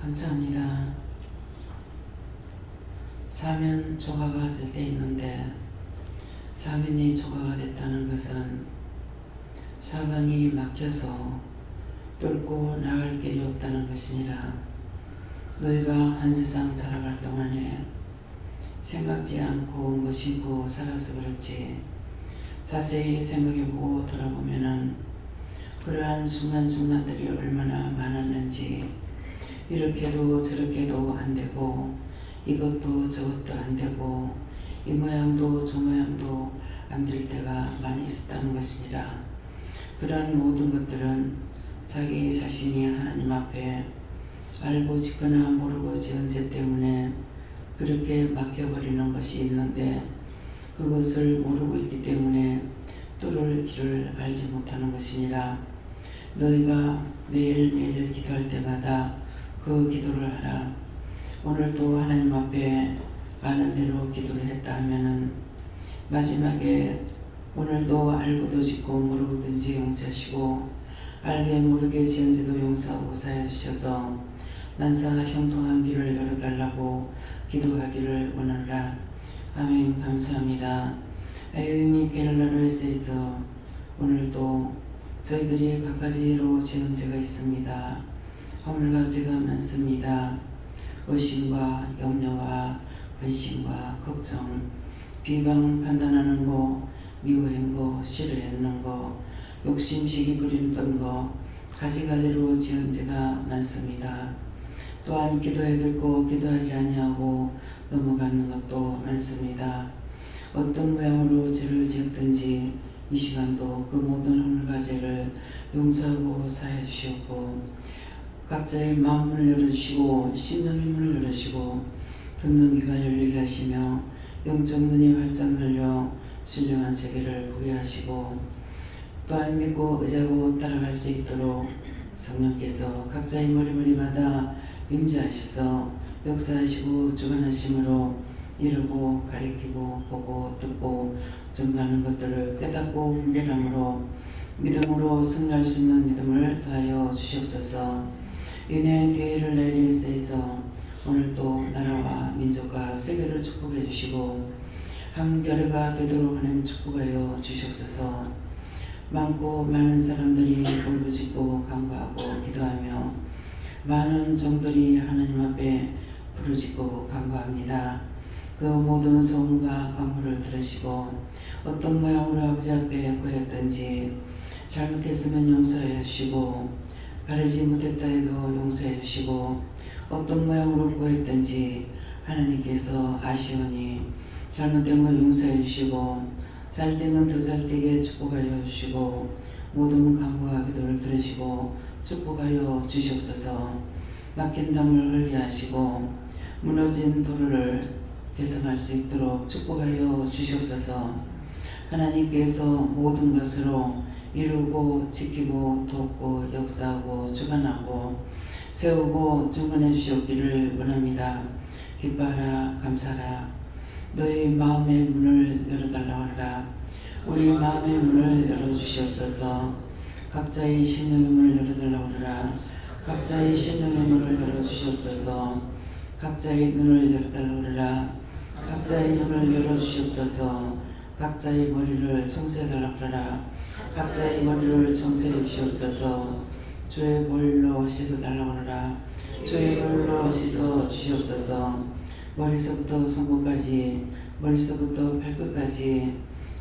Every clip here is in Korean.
감사합니다. 사면 조가가 될 때 있는데 사면이 조가가 됐다는 것은 사방이 막혀서 뚫고 나갈 길이 없다는 것이니라. 너희가 한 세상 살아갈 동안에 생각지 않고 무시고 살아서 그렇지 자세히 생각해보고 돌아보면은 그러한 순간순간들이 얼마나 많았는지 이렇게도 저렇게도 안되고 이것도 저것도 안되고 이 모양도 저 모양도 안 될 때가 많이 있었다는 것입니다. 그러한 모든 것들은 자기 자신이 하나님 앞에 알고 짓거나 모르고 지은 죄 때문에 그렇게 막혀버리는 것이 있는데 그것을 모르고 있기 때문에 뚫을 길을 알지 못하는 것이니라. 너희가 매일매일 기도할 때마다 그 기도를 하라. 오늘도 하나님 앞에 아는 대로 기도를 했다 하면은 마지막에 오늘도 알고도 짓고 모르고든지 용서하시고 알게 모르게 지은 죄도 용서하고 사해 주셔서 만사 형통한 길을 열어달라고 기도하기를 원하노라. 아멘. 감사합니다. 아유니 게를라로에서 오늘도 저희들이 각가지로 지은 죄가 있습니다. 허물과 죄가 많습니다. 의심과 염려와 근심과 걱정, 비방 판단하는 거, 미워한 거, 싫어했는 거, 욕심 시기 부리던 거, 가지가지로 지은 죄가 많습니다. 또한 기도해 듣고 기도하지 아니하고 넘어가는 것도 많습니다. 어떤 모양으로 죄를 지었든지 이 시간도 그 모든 허물과 죄를 용서하고 사해 주시옵고 각자의 마음을 열어주시고 심령의 문을 열어주시고 듣는 귀가 열리게 하시며 영적 눈이 활짝 열려 신령한 세계를 보게 하시고 또한 믿고 의지하고 따라갈 수 있도록 성령께서 각자의 머리마다 임재하셔서 역사하시고 주관하심으로 이루고 가리키고 보고 듣고 증거하는 것들을 깨닫고 분별함으로 믿음으로 승리할 수 있는 믿음을 더하여 주시옵소서. 은혜의 대회를 내릴 수 있어 오늘도 나라와 민족과 세계를 축복해 주시고 한결가 되도록 하나님 축복하여 주시옵소서. 많고 많은 사람들이 울부짖고 간구하고 기도하며 많은 종들이 하나님 앞에 부르짖고 간구합니다. 그 모든 소음과 간구를 들으시고 어떤 모양으로 아버지 앞에 구했든지 잘못했으면 용서해 주시고 바르지 못했다 해도 용서해 주시고 어떤 모양으로 구했든지 하나님께서 아시오니 잘못된 거 용서해 주시고 잘되면 더 잘되게 축복하여 주시고 모든 간구와 기도를 들으시고 축복하여 주시옵소서. 막힌 담을 흘게 하시고 무너진 도로를 개선할 수 있도록 축복하여 주시옵소서. 하나님께서 모든 것으로 이루고 지키고 돕고 역사하고 주관하고 세우고 중건해 주시옵기를 원합니다. 기뻐하라 감사하라. 너희 마음의 문을 열어달라고 하라. 우리 마음의 문을 열어주시옵소서. 각자의 심령의 문을 열어달라고 하라. 각자의 심령의 문을 열어주시옵소서. 각자의 눈을 열어달라고 하라. 각자의 눈을 열어주시옵소서. 각자의 머리를 청소해달라고 하라. 각자의 머리를 청소해 주시옵소서. 주의 볼로 씻어달라고 하라. 주의 볼로 씻어 주시옵소서. 머리서부터 손끝까지 머리서부터 발끝까지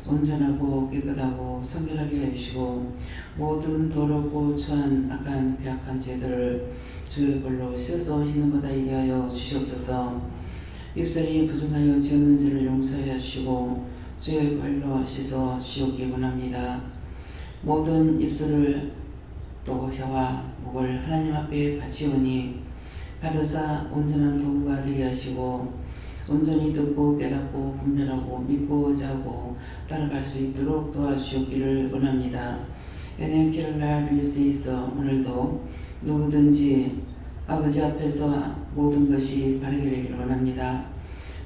온전하고 깨끗하고 성결하게 해주시고 모든 더럽고 추한 악한 배악한 죄들을 주의 볼로 씻어서 흰는보다 이게 하여 주시옵소서. 입술이 부정하여 지었는 죄를 용서하여 주시고 주의 볼로 씻어 주시옵기 원합니다. 모든 입술을 또 혀와 목을 하나님 앞에 바치오니 받으사 온전한 도구가 되게 하시고 온전히 듣고 깨닫고 분별하고 믿고 의지하고 따라갈 수 있도록 도와주시기를 원합니다. 은혜를 나눌 수 있어 오늘도 누구든지 아버지 앞에서 모든 것이 바르게 되기를 원합니다.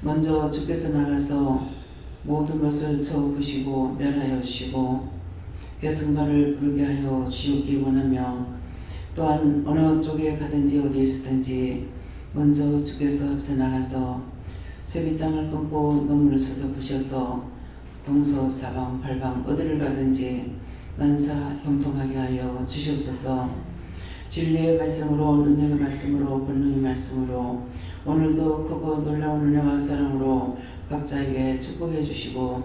먼저 주께서 나가서 모든 것을 저으시고 멸하여 주시고 개성가를 부르게 하여 주시기 원하며 또한 어느 쪽에 가든지 어디에 있든지 먼저 주께서 앞서 나가서 제비장을 끊고 눈물을 서서 부셔서 동서 사방 팔방 어디를 가든지 만사 형통하게 하여 주시옵소서. 진리의 말씀으로 능력의 말씀으로 권능의 말씀으로 오늘도 크고 놀라운 은혜와 사랑으로 각자에게 축복해 주시고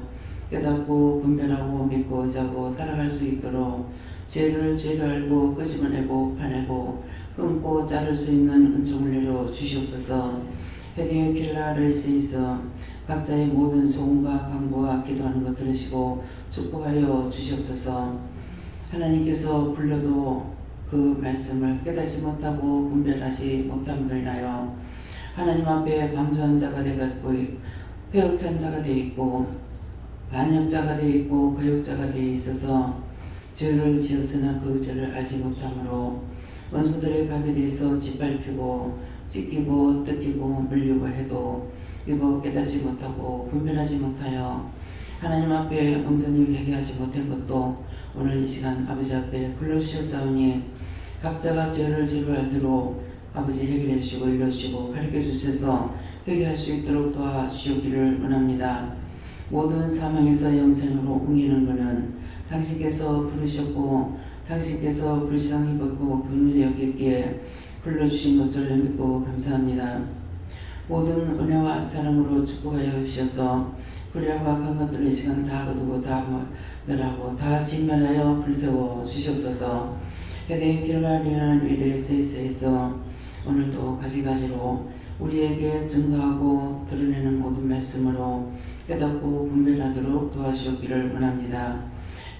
깨닫고 분별하고 믿고 의지하고 따라갈 수 있도록 죄를 알고 끄집어내고 파내고 끊고 자를 수 있는 은총을 내려 주시옵소서. 헤디의 필라 레이스에서 각자의 모든 소원과 간구와 기도하는 것 들으시고 축복하여 주시옵소서. 하나님께서 불러도 그 말씀을 깨닫지 못하고 분별하지 못함으로 인하여 하나님 앞에 방주한 자가 되었고 패역한 자가 되어 있고 반역자가 되어 있고 거역자가 되어 있어서 죄를 지었으나 그 죄를 알지 못함으로 원수들의 밥에 대해서 짓밟히고 찢기고 뜯기고 물리고 해도 이거 깨닫지 못하고 분별하지 못하여 하나님 앞에 온전히 회개하지 못한 것도 오늘 이 시간 아버지 앞에 불러주셨사오니 각자가 죄를 알도록 아버지 해결해 주시고 일러주시고 가르쳐 주셔서 회개할 수 있도록 도와주시기를 원합니다. 모든 사망에서 영생으로 옮기는 것은 당신께서 부르셨고 당신께서 불쌍히 받고 긍휼히 여기기에 불러주신 것을 믿고 감사합니다. 모든 은혜와 사랑으로 축복하여 주셔서 불의와 악한 것들을 이 시간 다 거두고 다 멸하고 다 진멸하여 불태워 주시옵소서. 헤데이 필라리라는 위레스에서 오늘도 가지가지로 우리에게 증거하고 드러내는 모든 말씀으로 깨닫고 분별하도록 도와주시기를 원합니다.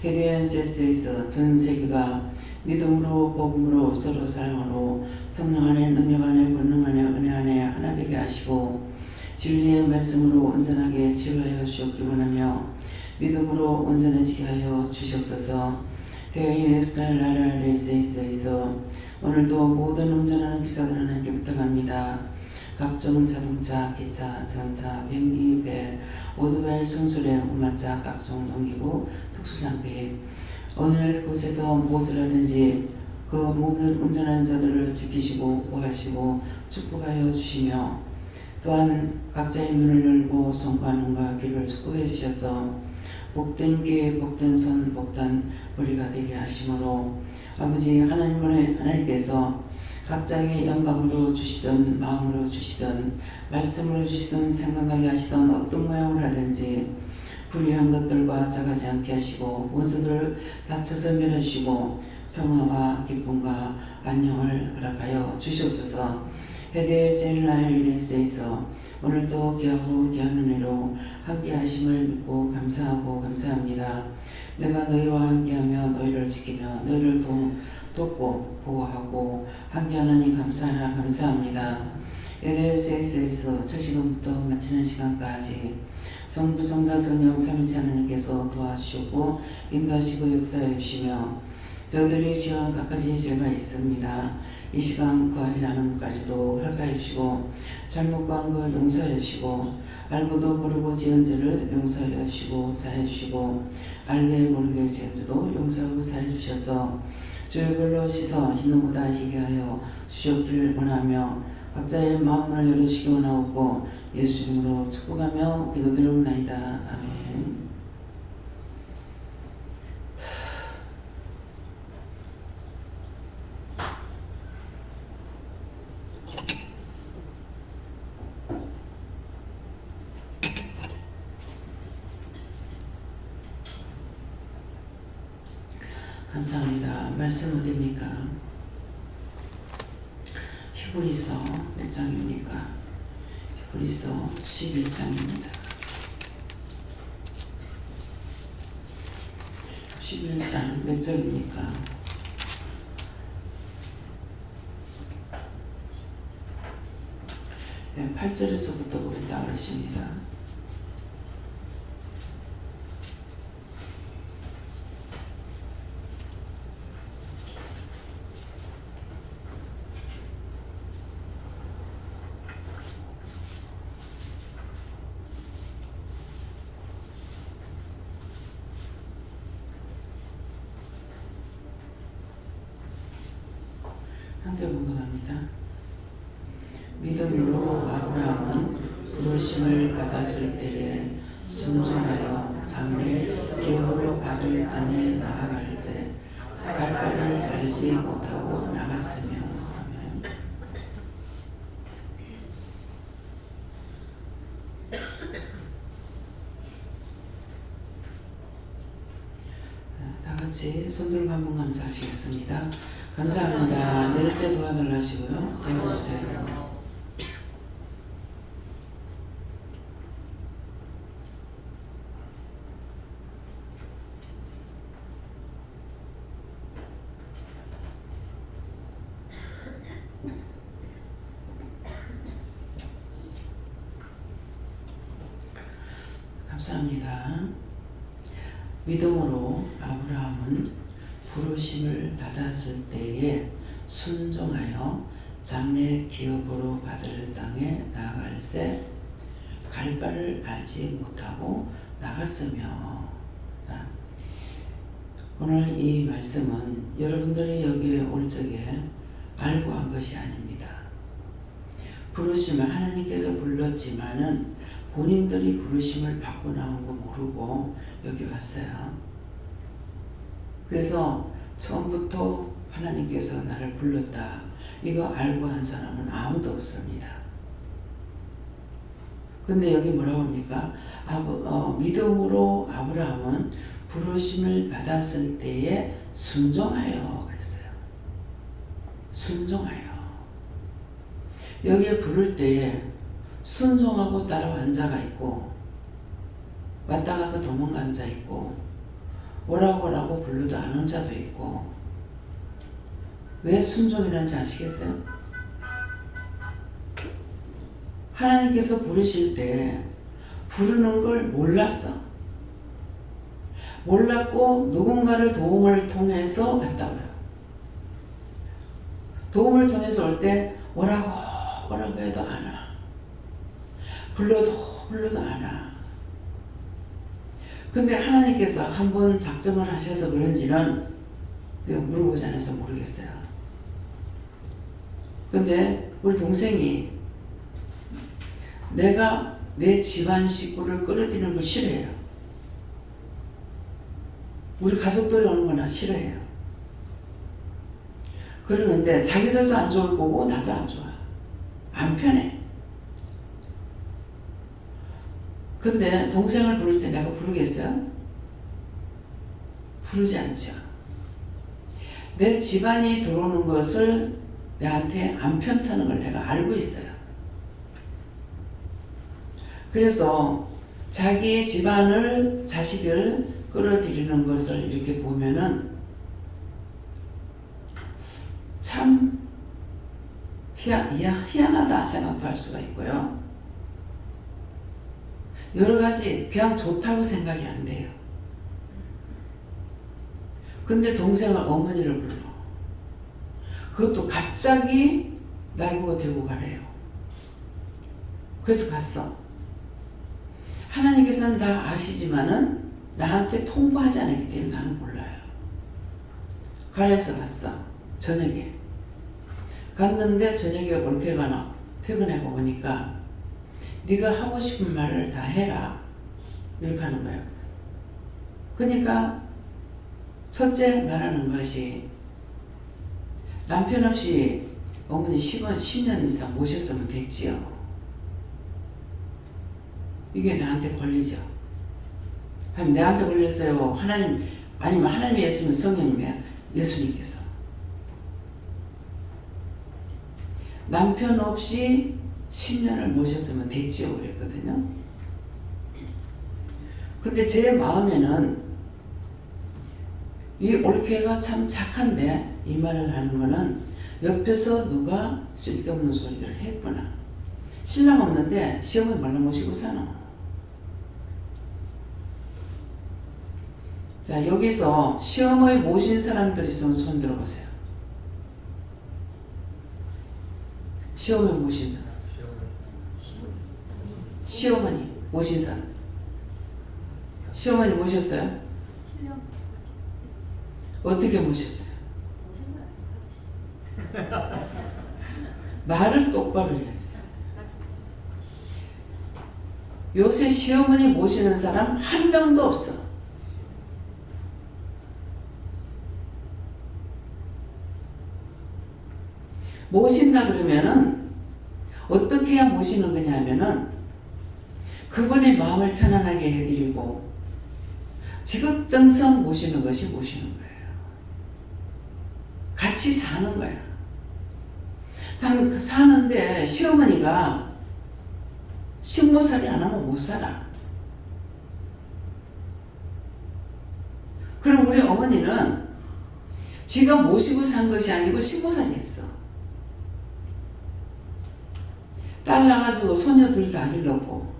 헤데이엔세스에서 전 세계가 믿음으로 복음으로 서로 사랑으로 성령 안에 능력 안에 권능 안에 은혜 안에 하나 되게 하시고 진리의 말씀으로 온전하게 치유하여 주시기 원하며 믿음으로 온전해지게 하여 주시옵소서. 대의 스카일라라레이스에서 오늘도 모든 운전하는 기사들 하나님께 부탁합니다. 각종 자동차, 기차, 전차, 비행기, 배, 오토바이, 승수레, 우마차, 각종 농기구, 특수장비 어느 곳에서 무엇을 하든지 그 모든 운전하는 자들을 지키시고 보호하시고 축복하여 주시며 또한 각자의 눈을 열고 손과 눈과 귀를 축복해 주셔서 복된 귀, 복된 손, 복된 머리가 되게 하심으로 아버지 하나님께서 각자의 영감으로 주시던 마음으로 주시던 말씀으로 주시던 생각하게 하시던 어떤 모양을 하든지 불의한 것들과 짜가지 않게 하시고 원수들을 다쳐서 멸하시고 평화와 기쁨과 안녕을 허락하여 주시옵소서. 헤데의 세일라일리스에서 오늘도 귀하고 귀한 은혜로 함께하심을 믿고 감사하고 감사합니다. 내가 너희와 함께하며 너희를 지키며 너희를 돕고 보호하고 함께하느니 감사합니다. 에데스에서 첫 시간부터 마치는 시간까지 성부 성자 성령 삼위일체 하나님께서 도와주시고 인도하시고 역사해 주시며 저들이 지은 각가지 죄가 있습니다. 이 시간 구하지 않은 것까지도 허락하여 주시고 잘못 구한 것 용서해 주시고 알고도 모르고 지은 죄를 용서해 주시고 사해 주시고 알게 모르게 지은 죄도 용서하고 사해 주셔서 죄별로 씻어 흰 눈보다 희게 하여 주셨기를 원하며 각자의 마음을 열으시기 원하옵고 예수 이름으로 축복하며 기도드리옵나이다. 아멘. 감사합니다. 말씀 어디입니까? 히브리서 몇 장입니까? 히브리서 11장입니다. 11장 몇 절입니까? 8절에서부터 보겠다 그러십니다. 3절 공감합니다. 믿음으로 아브라함은 부르심을 받았을 때에 순종하여 장래 기업으로 받을 땅에 나아갈 때 갈 바를 알지 못하고 나갔으며. 아멘. 다 같이 손들고 한번 감사하시겠습니다. 감사합니다. 내릴 때 도와달라 하시고요. 감사주세요. 감사합니다. 믿음으로 아브라함은 부르심을 받았을 때에 순종하여 장래 기업으로 받을 땅에 나아갈새 갈 바를 알지 못하고 나갔으며. 오늘 이 말씀은 여러분들이 여기에 올 적에 알고 한 것이 아닙니다. 부르심을 하나님께서 불렀지만은 본인들이 부르심을 받고 나온 거 모르고 여기 왔어요. 그래서 처음부터 하나님께서 나를 불렀다, 이거 알고 한 사람은 아무도 없습니다. 근데 여기 뭐라고 합니까? 믿음으로 아브라함은 부르심을 받았을 때에 순종하여 그랬어요. 순종하여. 여기에 부를 때에 순종하고 따라온 자가 있고 왔다 갔다 도망간 자 있고 오라고 불러도 안 온 자도 있고. 왜 순종이라는지 아시겠어요? 하나님께서 부르실 때 부르는 걸 몰랐어. 몰랐고 누군가를 도움을 통해서 왔다고요. 도움을 통해서 올 때 오라고 해도 안 와. 불러도 안 와. 근데 하나님께서 한번 작정을 하셔서 그런지는 물어보지 않아서 모르겠어요. 근데 우리 동생이 내가 내 집안 식구를 끌어들이는 걸 싫어해요. 우리 가족들이 오는 거나 싫어해요. 그러는데 자기들도 안 좋을 거고 나도 안 좋아. 안 편해. 근데 동생을 부를 때 내가 부르겠어요? 부르지 않죠. 내 집안이 들어오는 것을 내한테 안 편타는 걸 내가 알고 있어요. 그래서 자기 집안을, 자식을 끌어들이는 것을 이렇게 보면은 참 희한하다 생각도 할 수가 있고요. 여러 가지 그냥 좋다고 생각이 안 돼요. 근데 동생을 어머니를 불러. 그것도 갑자기 날 보고 데리고 가래요. 그래서 갔어. 하나님께서는 다 아시지만은 나한테 통보하지 않았기 때문에 나는 몰라요. 가래서 갔어. 저녁에. 갔는데 저녁에 올페가 퇴근하고 보니까 네가 하고 싶은 말을 다 해라, 이렇게 하는 거예요. 그러니까 첫째 말하는 것이 남편 없이 어머니 10년 이상 모셨으면 됐지요. 이게 나한테 걸리죠. 아니, 내한테 걸렸어요. 하나님, 아니면 하나님이 예수님, 성령님이야. 예수님께서. 남편 없이 10년을 모셨으면 됐지요. 그랬거든요. 근데 제 마음에는 이 올케가 참 착한데 이 말을 하는 거는 옆에서 누가 쓸데없는 소리를 했구나. 신랑 없는데 시어머니 말로 모시고 사노. 자, 여기서 시어머니 모신 사람들 있으면 손 들어보세요. 시어머니 모신 사람. 시어머니 모신 사람. 시어머니 모셨어요? 어떻게 모셨어요? 말을 똑바로 해야 돼. 요새 시어머니 모시는 사람 한 명도 없어. 모신다 그러면은 어떻게 해야 모시는 거냐 하면은 그분의 마음을 편안하게 해드리고 지극정성 모시는 것이 모시는 거예요. 같이 사는 거야. 사는데 시어머니가 식모살이 안 하면 못 살아. 그럼 우리 어머니는 지가 모시고 산 것이 아니고 식모살이 했어. 딸 나가지고 소녀 둘 다 길렀고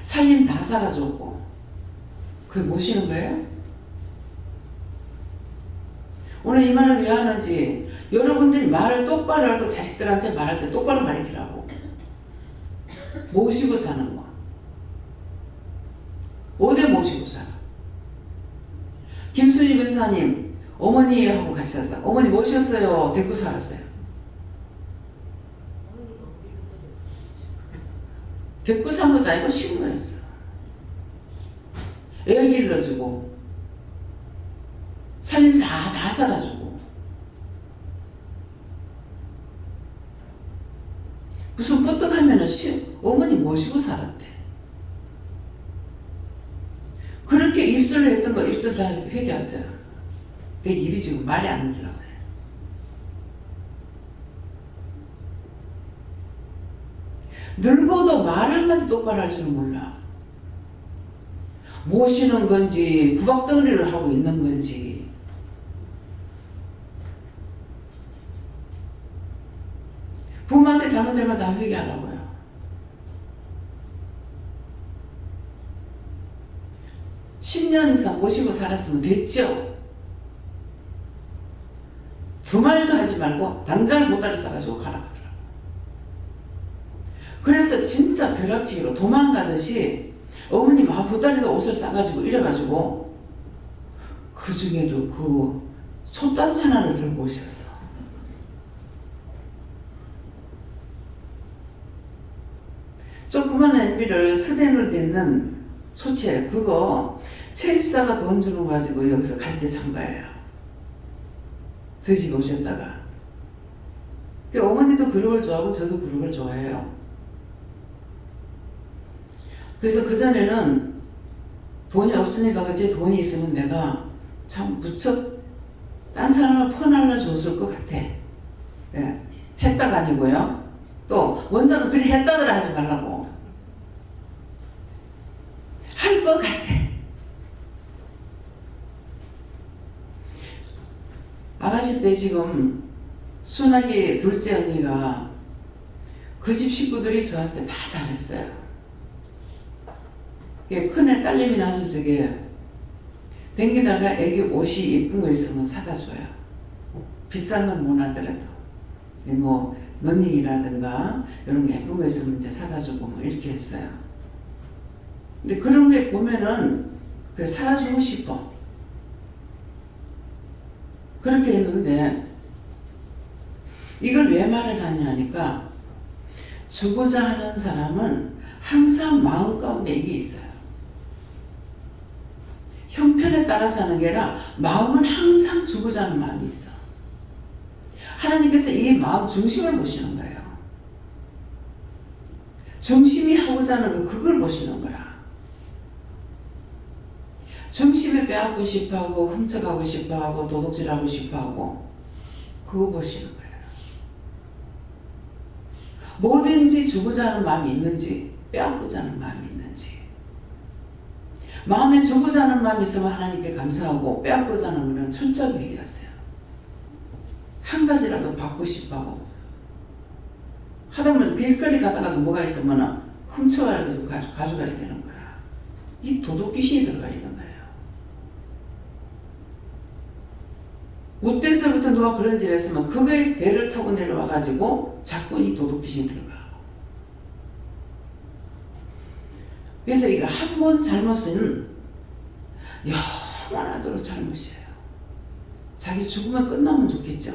살림 다 살아줬고 그게 모시는 거예요? 오늘 이 말을 왜 하는지 여러분들이 말을 똑바로 하고 자식들한테 말할 때 똑바로 말해주라고. 모시고 사는 거. 어디 모시고 살아? 김순희 근사님 어머니하고 같이 살자. 어머니 모셨어요? 데리고 살았어요? 데리고 산 것도 아니고 식모였어요. 애 길러주고 살림 다 살아주고 무슨 끄떡하면은 어머니 모시고 살았대. 그렇게 입술로 했던 거 입술 다 회개하세요. 내 입이 지금 말이 안 들어가요. 늙어도 말 한마디 똑바로 할 줄은 몰라. 모시는 건지 구박덩어리를 하고 있는 건지. 부모한테 잘못되면 다 회개하라고요. (10년) 이상 모시고 살았으면 됐죠. 두 말도 하지 말고 당장 보따리 싸가지고 가라 하더라고. 그래서 진짜 벼락치기로 도망가듯이 어머님 보따리도 옷을 싸가지고 이래가지고 그 중에도 그 손단지 하나를 들고 오셨어. 조그만 냄비를 스텐으로 딛는 소치에 그거 채집사가 돈 주는 거 가지고 여기서 갈 때 산 거예요. 저희 집에 오셨다가. 어머니도 그릇을 좋아하고 저도 그릇을 좋아해요. 그래서 그전에는 돈이 없으니까 그치 돈이 있으면 내가 참 무척 딴 사람을 퍼날라 줬을 것 같아. 예. 했다가 아니고요. 또 원장은 그리 했다들 하지 말라고. 할 것 같아. 아가씨 때 지금 순하게 둘째 언니가 그 집 식구들이 저한테 다 잘했어요. 큰애 딸내미 낳았을 적에 댕기다가 애기 옷이 예쁜 거 있으면 사다 줘요. 비싼 건 못 하더라도 뭐 러닝이라든가 이런 게 예쁜 거 있으면 이제 사다 주고 뭐 이렇게 했어요. 근데 그런 게 보면은 그래 살아주고 싶어. 그렇게 했는데 이걸 왜 말을 하냐 하니까 주고자 하는 사람은 항상 마음 가운데 이게 있어요. 형편에 따라서 하는 게 아니라 마음은 항상 주고자 하는 마음이 있어. 하나님께서 이 마음 중심을 보시는 거예요. 중심이 하고자 하는 거 그걸 보시는 거야. 중심에 빼앗고 싶어하고 훔쳐가고 싶어하고 도둑질하고 싶어하고 그거 보시는 거예요. 뭐든지 주고자 하는 마음이 있는지 빼앗고자 하는 마음이 있는지. 마음에 주고자 하는 마음이 있으면 하나님께 감사하고 빼앗고자 하는 것은 철저히 회개하세요. 한 가지라도 받고 싶어하고 하다못해 길거리 가다가도 뭐가 있으면 훔쳐가지고 가져가야 되는 거야. 이 도둑 귀신이 들어가 있는 거예요. 우때서부터 누가 그런 짓을 했으면 그걸 배를 타고 내려와가지고 자꾸 이 도둑 귀신이 들어가. 그래서 이거 한 번 잘못은 영원하도록 잘못이에요. 자기 죽으면 끝나면 좋겠죠.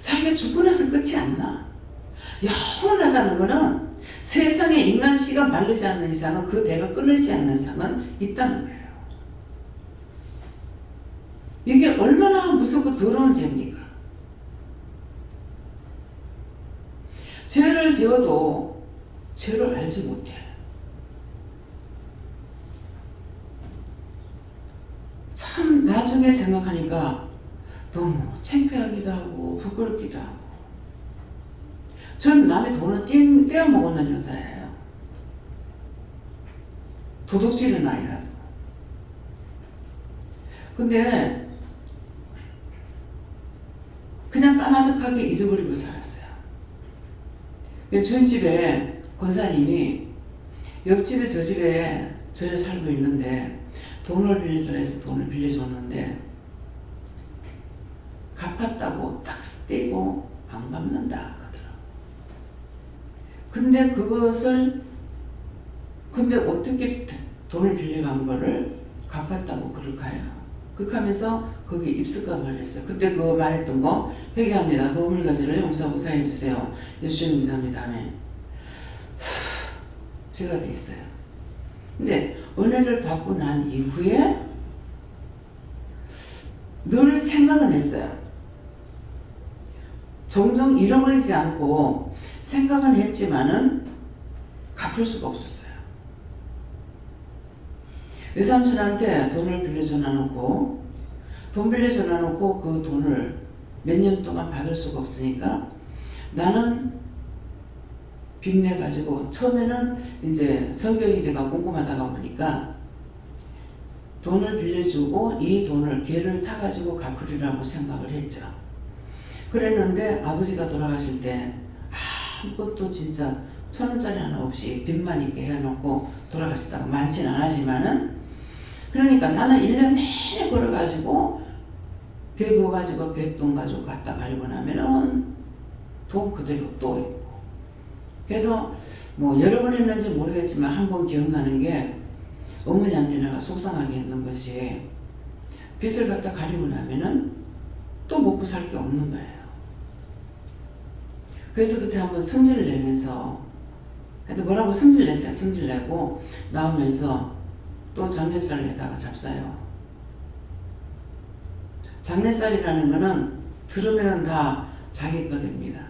자기가 죽고 나서 끝이 안 나. 영원하다는 거는 세상에 인간 씨가 마르지 않는 이상은 그 대가 끊이지 않는 이상은 있다는 거예요. 이게 얼마나 무섭고 더러운 죄입니까? 죄를 지어도 죄를 알지 못해. 참 나중에 생각하니까 너무 창피하기도 하고 부끄럽기도 하고. 저는 남의 돈을 떼어먹었는 여자예요. 도둑질은 아니라도. 근데 그냥 까마득하게 잊어버리고 살았어요. 주인집에 권사님이 옆집에 저 집에 저를 살고 있는데 돈을 빌리더라 해서 돈을 빌려줬는데 갚았다고 딱 떼고 안 갚는다 하더라. 근데 어떻게 돈을 빌려간 거를 갚았다고 그럴까요? 그렇게 하면서 거기 입술가 말했어요. 그때 그 말했던 거 회개합니다. 그 우물가지를 용서하고 사해주세요. 예수님 믿합니다. 아멘. 제가 됐어요. 근데 은혜를 받고 난 이후에 늘 생각은 했어요. 종종 잃어버리지 않고 생각은 했지만은 갚을 수가 없었어요. 외삼촌한테 돈을 빌려줘 놔놓고 돈 빌려줘 놔놓고 그 돈을 몇 년 동안 받을 수가 없으니까 나는 빚내가지고 처음에는 이제 성격이 제가 꼼꼼하다가 보니까 돈을 빌려주고 이 돈을 개를 타가지고 갚으리라고 생각을 했죠. 그랬는데 아버지가 돌아가실 때 아무것도 진짜 1,000원짜리 하나 없이 빚만 있게 해놓고 돌아가셨다고 많지는 않았지만은 그러니까 나는 1년 내내 벌어가지고 개 부어가지고 갯돈 가지고 갖다 가리고 나면은 돈 그대로 또 있고. 그래서 뭐 여러 번 했는지 모르겠지만 한 번 기억나는 게 어머니한테 내가 속상하게 했는 것이 빚을 갖다 가리고 나면은 또 먹고 살 게 없는 거예요. 그래서 그때 한번 성질을 내면서 하여튼 뭐라고 성질 냈어요. 성질 내고 나오면서 또 장례살을 내다가 잡사요. 장례살이라는 거는 들으면 다 자기 거 됩니다.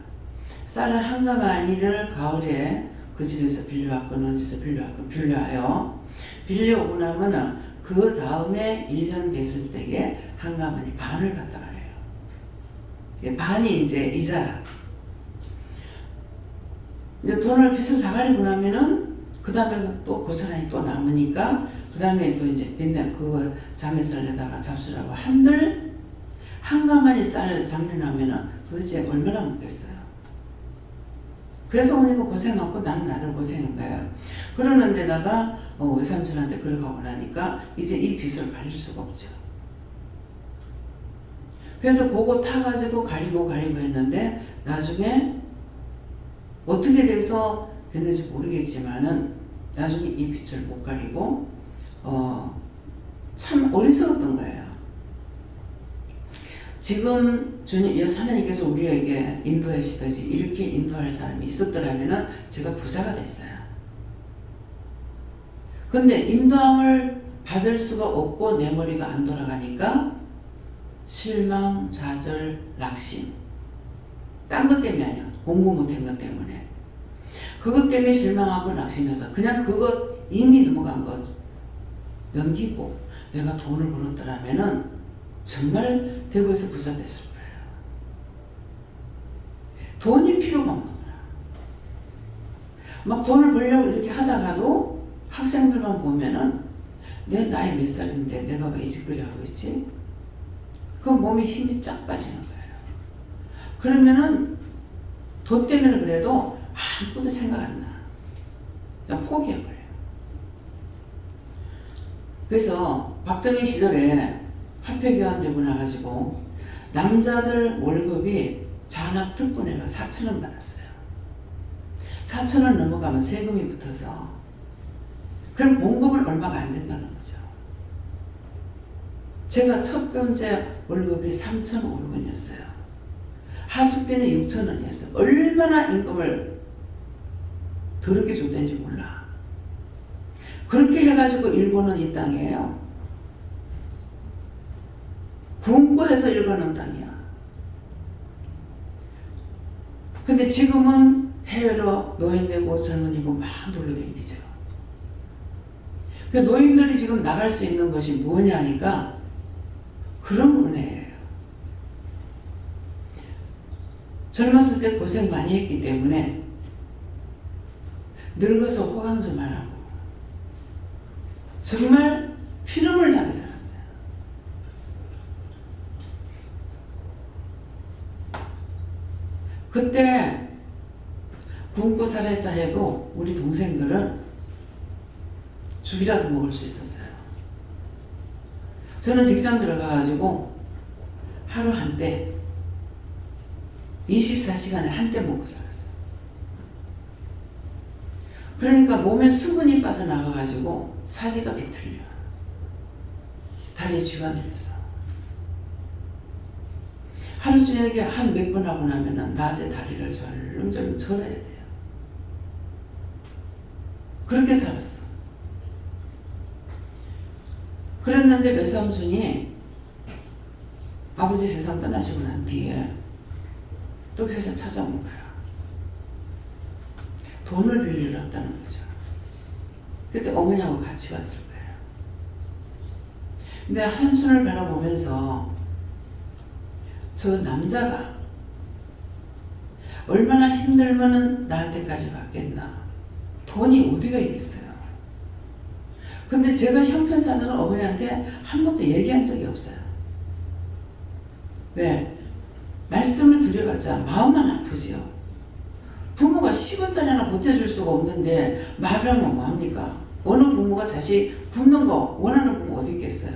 쌀 한 가마니를 가을에 그 집에서 빌려왔고 어느 집에서 빌려왔고 빌려와요. 빌려오고 나면은 그 다음에 1년 됐을 때에 한 가마니 반을 갖다 가려요. 반이 이제 이자라. 이제 돈을 빚을 다 가리고 나면은 그 다음에 또 고스란히 또 남으니까 그 다음에 또 이제 맨날 그거 장례살에다가 잡수라고 한들 한 가마니 쌀 장례나면은 도대체 얼마나 먹겠어요. 그래서 어머니가 고생하고 나는 나들 고생한 거예요. 그러는 데다가 외삼촌한테 그러고 나니까 이제 이 빚을 가릴 수가 없죠. 그래서 그거 타가지고 가리고 했는데 나중에 어떻게 돼서 됐는지 모르겠지만은 나중에 이 빚을 못 가리고 참 어리석었던 거예요. 지금 주님, 하나님께서 우리에게 인도하시듯이 이렇게 인도할 사람이 있었더라면은 제가 부자가 됐어요. 근데 인도함을 받을 수가 없고 내 머리가 안 돌아가니까 실망, 좌절, 낙심. 딴 것 때문이 아니야. 공부 못한 것 때문에. 그것 때문에 실망하고 낙심해서 그냥 그것 이미 넘어간 것 넘기고 내가 돈을 벌었더라면은 정말 대구에서 부자 됐을 거예요. 돈이 필요가 없는 거야. 막 돈을 벌려고 이렇게 하다가도 학생들만 보면은 내 나이 몇 살인데 내가 왜 이 짓거리 하고 있지? 그 몸에 힘이 쫙 빠지는 거예요. 그러면은 돈 때문에 그래도 아무것도 생각 안 나. 그냥 포기해버려요. 그래서 박정희 시절에 화폐 교환되고 나가지고 남자들 월급이 잔압특권회가 4,000원 받았어요. 4,000원 넘어가면 세금이 붙어서 그럼 봉급을 얼마가 안 된다는 거죠. 제가 첫 번째 월급이 3,500원이었어요. 하숙비는 6,000원이었어요. 얼마나 임금을 더럽게 줬던지 몰라. 그렇게 해가지고 일본은 이 땅이에요. 궁고해서 일본은 땅이야. 근데 지금은 해외로 노인 내고 젊은이고 막 놀러다니죠. 그 노인들이 지금 나갈 수 있는 것이 뭐냐니까 그런 은혜예요. 젊었을 때 고생 많이 했기 때문에 늙어서 호강 좀 하라고 정말 피눈물 나게 살았어요. 그때 굶고 살았다 해도 우리 동생들은 죽이라도 먹을 수 있었어요. 저는 직장 들어가가지고 하루 한때 24시간에 한때 먹고 살았어요. 그러니까 몸에 수분이 빠져나가가지고 사지가 비틀려. 다리에 쥐가 들려서. 하루 저녁에 한 몇 번 하고 나면은 낮에 다리를 절름절름 절어야 돼요. 그렇게 살았어. 그랬는데 외삼순이 아버지 세상 떠나시고 난 뒤에 또 회사 찾아온 거야. 돈을 빌리러 왔다는 거죠. 그때 어머니하고 같이 갔을 거예요. 근데 한순을 바라보면서 저 남자가 얼마나 힘들면은 나한테까지 갔겠나. 돈이 어디가 있겠어요. 근데 제가 형편사정을 어머니한테 한 번도 얘기한 적이 없어요. 왜? 말씀을 드려봤자 마음만 아프지요. 부모가 10원짜리 보태줄 수가 없는데 말을 하면 뭐합니까? 어느 부모가 자식 굶는 거 원하는 부모 어디 있겠어요.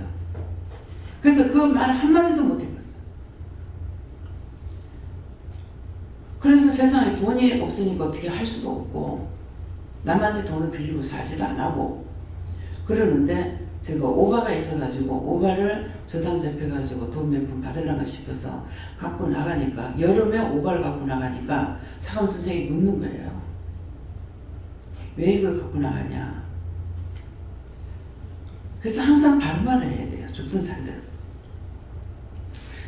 그래서 그 말 한마디도 못 해봤어요. 그래서 세상에 돈이 없으니까 어떻게 할 수도 없고 남한테 돈을 빌리고 살지도 안 하고 그러는데 제가 오바가 있어가지고 오바를 저당 잡혀가지고 돈 몇 푼 받으려나 싶어서 갖고 나가니까 여름에 오바를 갖고 나가니까 사감 선생님이 묻는 거예요. 왜 이걸 갖고 나가냐. 그래서 항상 반말을 해야 돼요. 죽든 살든.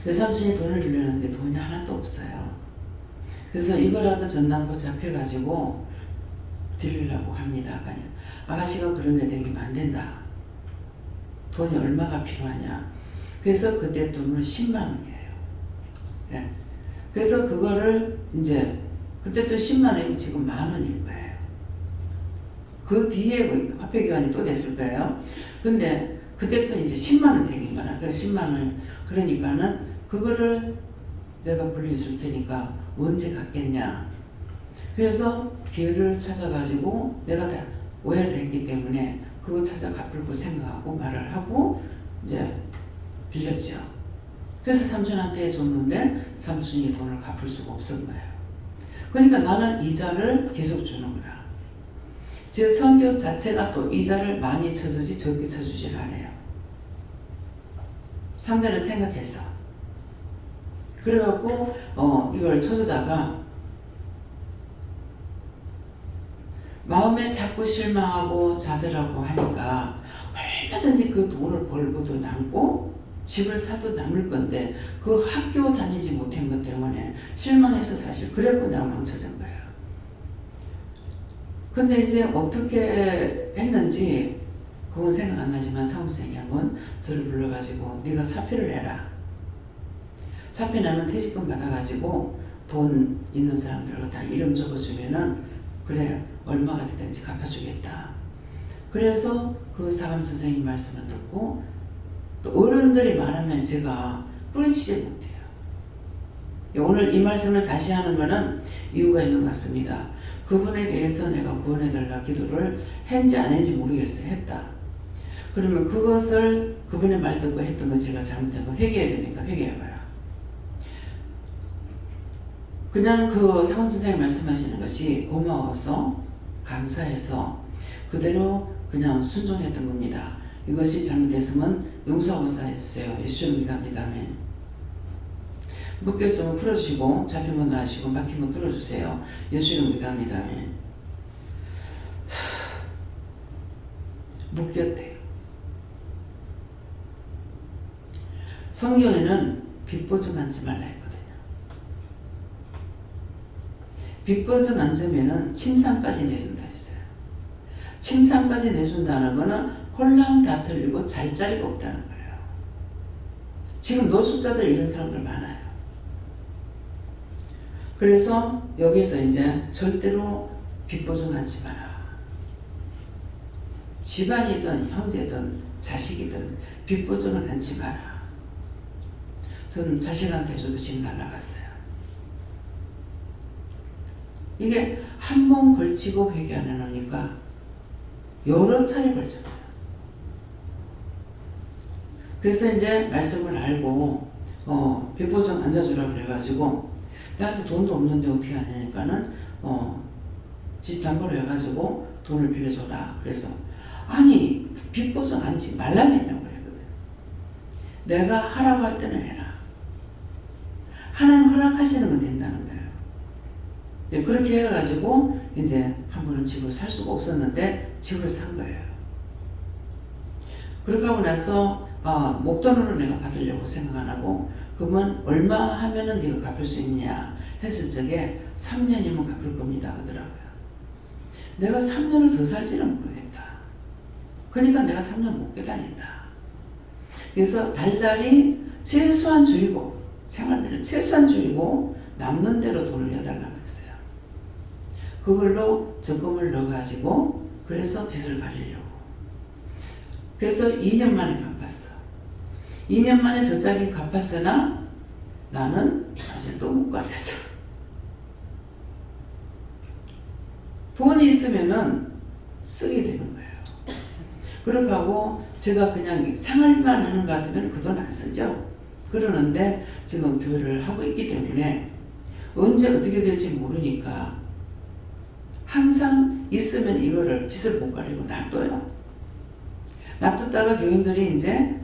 외삼촌이 돈을 빌렸는데 돈이 하나도 없어요. 그래서 이거라도 전담보 잡혀가지고 드리려고 합니다. 아가씨가 그런 데 댕기면 안 된다. 돈이 얼마가 필요하냐. 그래서 그때 돈은 10만 원이에요. 네. 그래서 그거를 이제 그때 또 10만 원이면 지금 만 원일 거예요. 그 뒤에 화폐 교환이 또 됐을 거예요. 근데 그때 또 이제 10만 원 댕긴 거라. 그 10만 원 그러니까는 그거를 내가 불려줄 테니까 언제 갚겠냐. 그래서 기회를 찾아가지고 내가 다 오해를 했기 때문에 그거 찾아 갚을고 생각하고 말을 하고 이제 빌렸죠. 그래서 삼촌한테 줬는데 삼촌이 돈을 갚을 수가 없었던 거예요. 그러니까 나는 이자를 계속 주는 거야. 제 성격 자체가 또 이자를 많이 쳐주지 적게 쳐주질 않아요. 상대를 생각해서. 그래갖고 이걸 쳐주다가 마음에 자꾸 실망하고 좌절하고 하니까 얼마든지 그 돈을 벌고도 남고 집을 사도 남을 건데 그 학교 다니지 못한 것 때문에 실망해서 사실 그래고 내가 망쳐진 거예요. 근데 이제 어떻게 했는지 그건 생각 안 나지만 사무생이 한번 저를 불러가지고 네가 사표를 내라. 사표 내면 퇴직금 받아가지고 돈 있는 사람들 다 이름 적어주면은 그래 얼마가 되든지 갚아주겠다. 그래서 그 사감 선생님 말씀을 듣고 또 어른들이 말하면 제가 뿌리치지 못해요. 오늘 이 말씀을 다시 하는 거는 이유가 있는 것 같습니다. 그분에 대해서 내가 구원해달라 기도를 했는지 안 했는지 모르겠어요. 했다. 그러면 그것을 그분의 말 듣고 했던 거 제가 잘못된 거 회개해야 되니까 회개해봐라. 그냥 그 사원 선생님 말씀하시는 것이 고마워서 감사해서 그대로 그냥 순종했던 겁니다. 이것이 잘못됐으면 용서하고 해주세요. 예수님입니다. 아멘. 묶였으면 풀어주시고 잡힌 건 놔주시고 막힌 건 풀어주세요. 예수 이름 기도합니다. 묶였대요. 성경에는 빚보증 만지 말라 했거든요. 빚보증 만지면은 침상까지 내준다 했어요. 침상까지 내준다는 거는 홀랑 다 틀리고 잘 자리가 없다는 거예요. 지금 노숙자들 이런 사람들 많아요. 그래서 여기서 이제 절대로 빚보증 하지 마라. 집안이든 형제든 자식이든 빚보증을 하지 마라. 전 자식한테 줘도 지금 날라갔어요. 이게 한 번 걸치고 회개 안 해놓으니까 여러 차례 걸쳤어요. 그래서 이제 말씀을 알고 빚보증 앉아주라고 그래가지고 나한테 돈도 없는데 어떻게 하냐니까는 집 담보를 해가지고 돈을 빌려줘라. 그래서 아니 빚보증 앉지 말라면냐고 그랬거든. 내가 하라고 할 때는 해라. 하나님 허락하시는 건 된다는 거예요. 네, 그렇게 해가지고 이제 한 번은 집을 살 수가 없었는데 집을 산 거예요. 그렇게 하고 나서 목돈으로 내가 받으려고 생각 안 하고 그러면 얼마 하면은 네가 갚을 수 있느냐 했을 적에 3년이면 갚을 겁니다 하더라고요. 내가 3년을 더 살지는 모르겠다. 그러니까 내가 3년 못 깨다닌다. 그래서 달달이 최소한 줄이고 생활비를 최소한 줄이고 남는 대로 돈을 내달라고 했어요. 그걸로 적금을 넣어가지고 그래서 빚을 갚으려고. 그래서 2년 만에 갚았어. 2년 만에 저자기 갚았으나 나는 사실 또 못 갚았어. 돈이 있으면은 쓰게 되는 거예요. 그렇게 하고 제가 그냥 생활비만 하는 것 같으면 그 돈 안 쓰죠. 그러는데 지금 교회를 하고 있기 때문에 언제 어떻게 될지 모르니까 항상 있으면 이거를 빚을 못 가리고 놔둬요. 놔뒀다가 교인들이 이제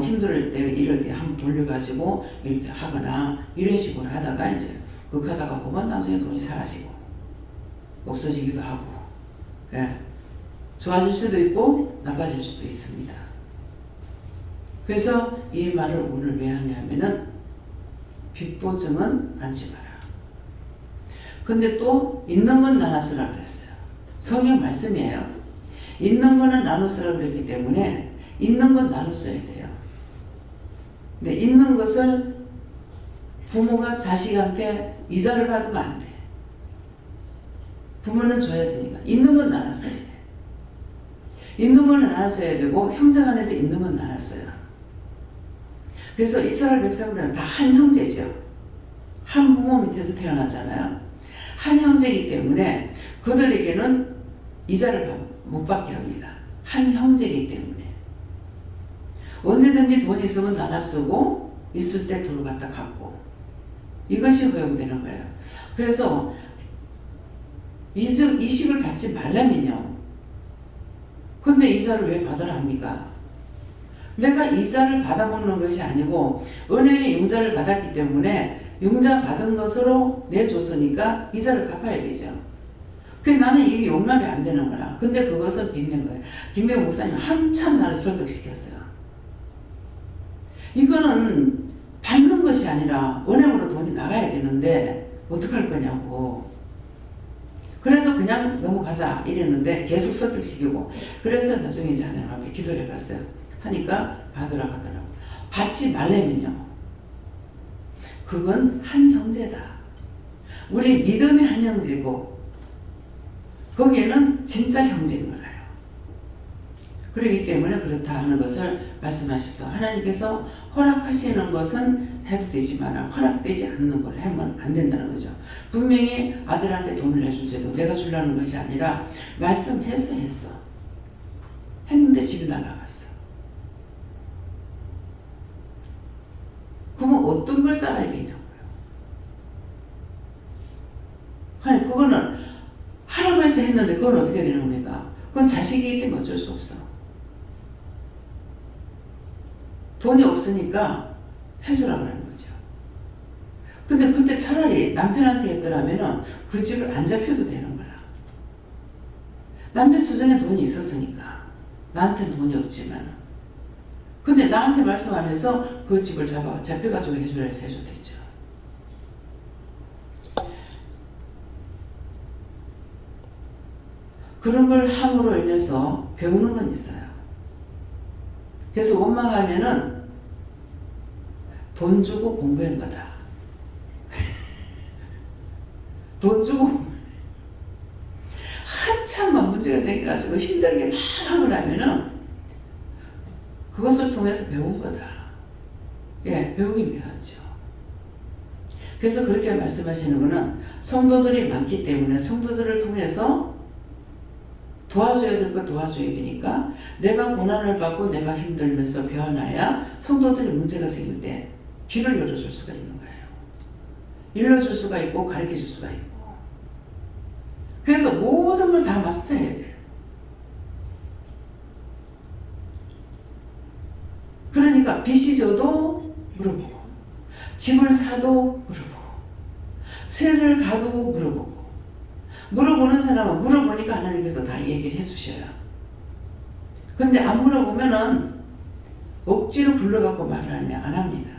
힘들 때 이럴 때 한번 돌려가지고 이렇게 하거나 이런 식으로 하다가 이제 그렇게 하다가 보면 나중에 돈이 사라지고 없어지기도 하고 예. 좋아질 수도 있고 나빠질 수도 있습니다. 그래서 이 말을 오늘 왜 하냐면은 빚보증은 앉지 마라. 근데 또 있는 건 나눠 쓰라 그랬어요. 성경 말씀이에요. 있는 거는 나눠 쓰라 그랬기 때문에 있는 건 나눠 써야 돼요. 근데 있는 것을 부모가 자식한테 이자를 받으면 안 돼. 부모는 줘야 되니까 있는 건 나눠 써야 돼. 있는 건 나눠 써야 되고 형제간에도 있는 건 나눠 써요. 그래서 이스라엘 백성들은 다 한 형제죠. 한 부모 밑에서 태어났잖아요. 한 형제이기 때문에 그들에게는 이자를 못 받게 합니다. 한 형제이기 때문에. 언제든지 돈이 있으면 나눠 쓰고 있을 때 돈을 갖다 갚고 이것이 허용되는 거예요. 그래서 이식을 받지 말라면요. 근데 이자를 왜 받으라 합니까? 내가 이자를 받아먹는 것이 아니고 은행에 융자를 받았기 때문에 융자 받은 것으로 내줬으니까 이자를 갚아야 되죠. 근데 나는 이게 용납이 안 되는 거라. 근데 그것은 빚낸 거예요. 김병 목사님 한참 나를 설득시켰어요. 이거는 받는 것이 아니라 은행으로 돈이 나가야 되는데 어떡할 거냐고. 그래도 그냥 넘어가자 이랬는데 계속 설득시키고 그래서 나중에 이제 하나님 앞에 기도를 해봤어요. 하니까 받으라 하더라고. 받지 말려면요. 그건 한 형제다. 우리 믿음의 한 형제고 거기에는 진짜 형제인 거예요. 그렇기 때문에 그렇다 하는 것을 말씀하셔서 하나님께서 허락하시는 것은 해도 되지만 허락되지 않는 걸 하면 안 된다는 거죠. 분명히 아들한테 돈을 내줄 때도 내가 주려는 것이 아니라 말씀했어 했는데 집에 날아갔어. 그러면 어떤 걸 따라야 되냐고요. 아니 그거는 하라고 해서 했는데 그건 어떻게 되는 겁니까? 그건 자식이기 때문에 어쩔 수 없어. 돈이 없으니까 해주라고 하는 거죠. 근데 그때 차라리 남편한테 했더라면은 그 집을 안 잡혀도 되는 거라. 남편 수중에 돈이 있었으니까. 나한테는 돈이 없지만. 근데 나한테 말씀하면서 그 집을 잡혀가지고 해주라 해서 해줘도 되죠. 그런 걸 함으로 인해서 배우는 건 있어요. 그래서 원망하면은 돈 주고 공부한 거다. 돈 주고 한참 막 문제가 생겨가지고 힘들게 막 하고 나면은 그것을 통해서 배운 거다. 예, 배우긴 배웠죠. 그래서 그렇게 말씀하시는 거는 성도들이 많기 때문에 성도들을 통해서 도와줘야 될 거 도와줘야 되니까 내가 고난을 받고 내가 힘들면서 배워놔야 성도들이 문제가 생길 때 길을 열어줄 수가 있는 거예요. 일러줄 수가 있고 가르쳐줄 수가 있고. 그래서 모든 걸 다 마스터해야 돼요. 그러니까 빚이 져도 물어보고 집을 사도 물어보고 세를 가도 물어보고 물어보는 사람은 물어보니까 하나님께서 다 얘기를 해주셔요. 근데 안 물어보면은 억지로 불러갖고 말을 하냐 안 합니다.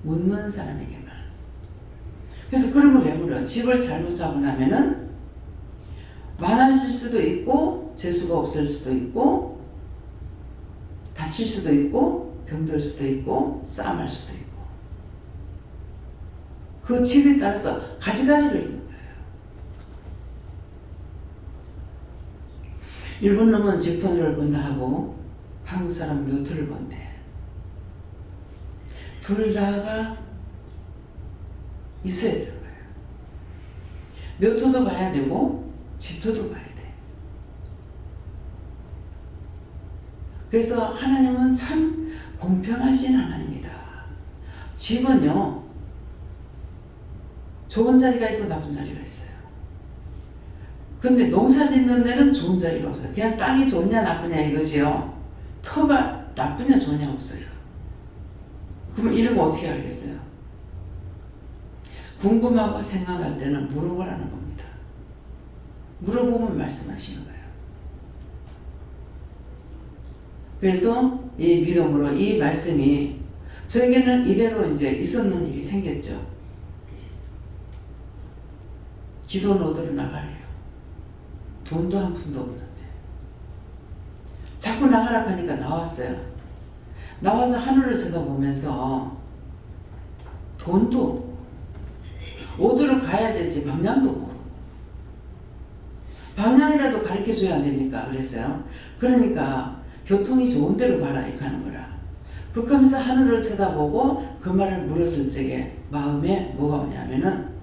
묻는 사람에게만. 그래서 그런 걸 왜 물어요? 집을 잘못 사고 나면은 많아질 수도 있고 재수가 없을 수도 있고 다칠 수도 있고 병들 수도 있고 싸움할 수도 있고 그 집에 따라서 가지가지로 있는 거예요. 일본 놈은 집터를 본다 하고 한국 사람 묘토를 본대. 둘 다가 있어야 되는 거예요. 묘토도 봐야 되고 집터도 봐야 돼. 그래서 하나님은 참 공평하신 하나님이다. 집은요 좋은 자리가 있고 나쁜 자리가 있어요. 근데 농사 짓는 데는 좋은 자리가 없어요. 그냥 땅이 좋냐 나쁘냐 이거지요. 터가 나쁘냐 좋냐 없어요. 그럼 이런 거 어떻게 알겠어요? 궁금하고 생각할 때는 물어보라는 겁니다. 물어보면 말씀하시는 거예요. 그래서 이 믿음으로 이 말씀이 저에게는 이대로 이제 있었는 일이 생겼죠. 기도 노드로 나가래요. 돈도 한 푼도 없는데 자꾸 나가라고 하니까 나왔어요. 나와서 하늘을 쳐다보면서 돈도 어디로 가야 될지 방향도 모르고 방향이라도 가르쳐줘야 안 됩니까? 그랬어요. 그러니까 교통이 좋은 데로 가라 이렇게 하는 거라. 그렇게 하면서 하늘을 쳐다보고 그 말을 물었을 적에 마음에 뭐가 오냐면은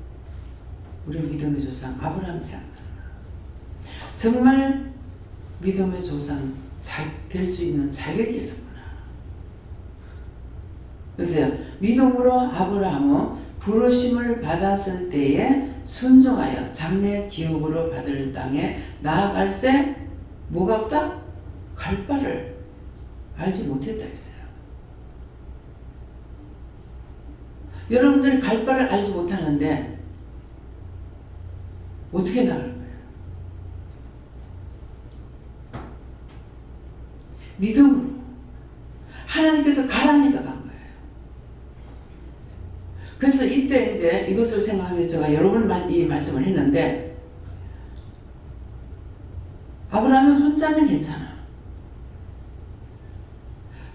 우리 믿음의 조상 아브라함이 생각나. 정말 믿음의 조상 될 수 있는 자격이 있었구나. 그래서 믿음으로 아브라함은 부르심을 받았을 때에 순종하여 장래 기업으로 받을 땅에 나아갈새 뭐가 없다? 갈 바를 알지 못했다 했어요. 여러분들이 갈 바를 알지 못하는데 어떻게 나갈 거예요? 믿음으로 하나님께서 가라니까 간 거예요. 그래서 이때 이제 이것을 생각하면서 제가 여러 번 이 말씀을 했는데 아브라함은 혼자면 괜찮아.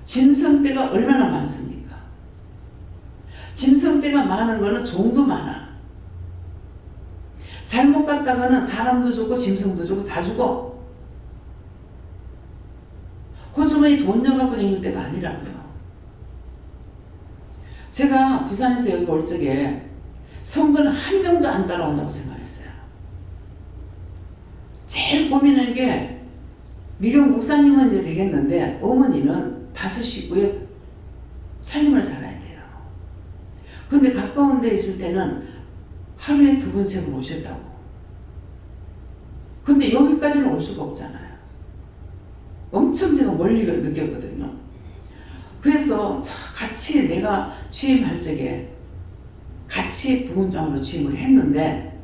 짐승떼가 얼마나 많습니까? 짐승떼가 많은 거는 종도 많아. 잘못 갔다가는 사람도 죽고 짐승도 죽고 다 죽어. 호주머니 돈 넣어갖고 다닐 때가 아니라고요. 제가 부산에서 여기 올 적에 성도는 한 명도 안 따라온다고 생각했어요. 제일 고민한 게 미경 목사님은 이제 되겠는데 어머니는 5 식구에 살림을 살아야 돼요. 근데 가까운 데 있을 때는 하루에 2번, 3번 오셨다고. 근데 여기까지는 올 수가 없잖아요. 엄청 제가 멀리 느꼈거든요. 그래서 같이 내가 취임할 적에 같이 부원장으로 취임을 했는데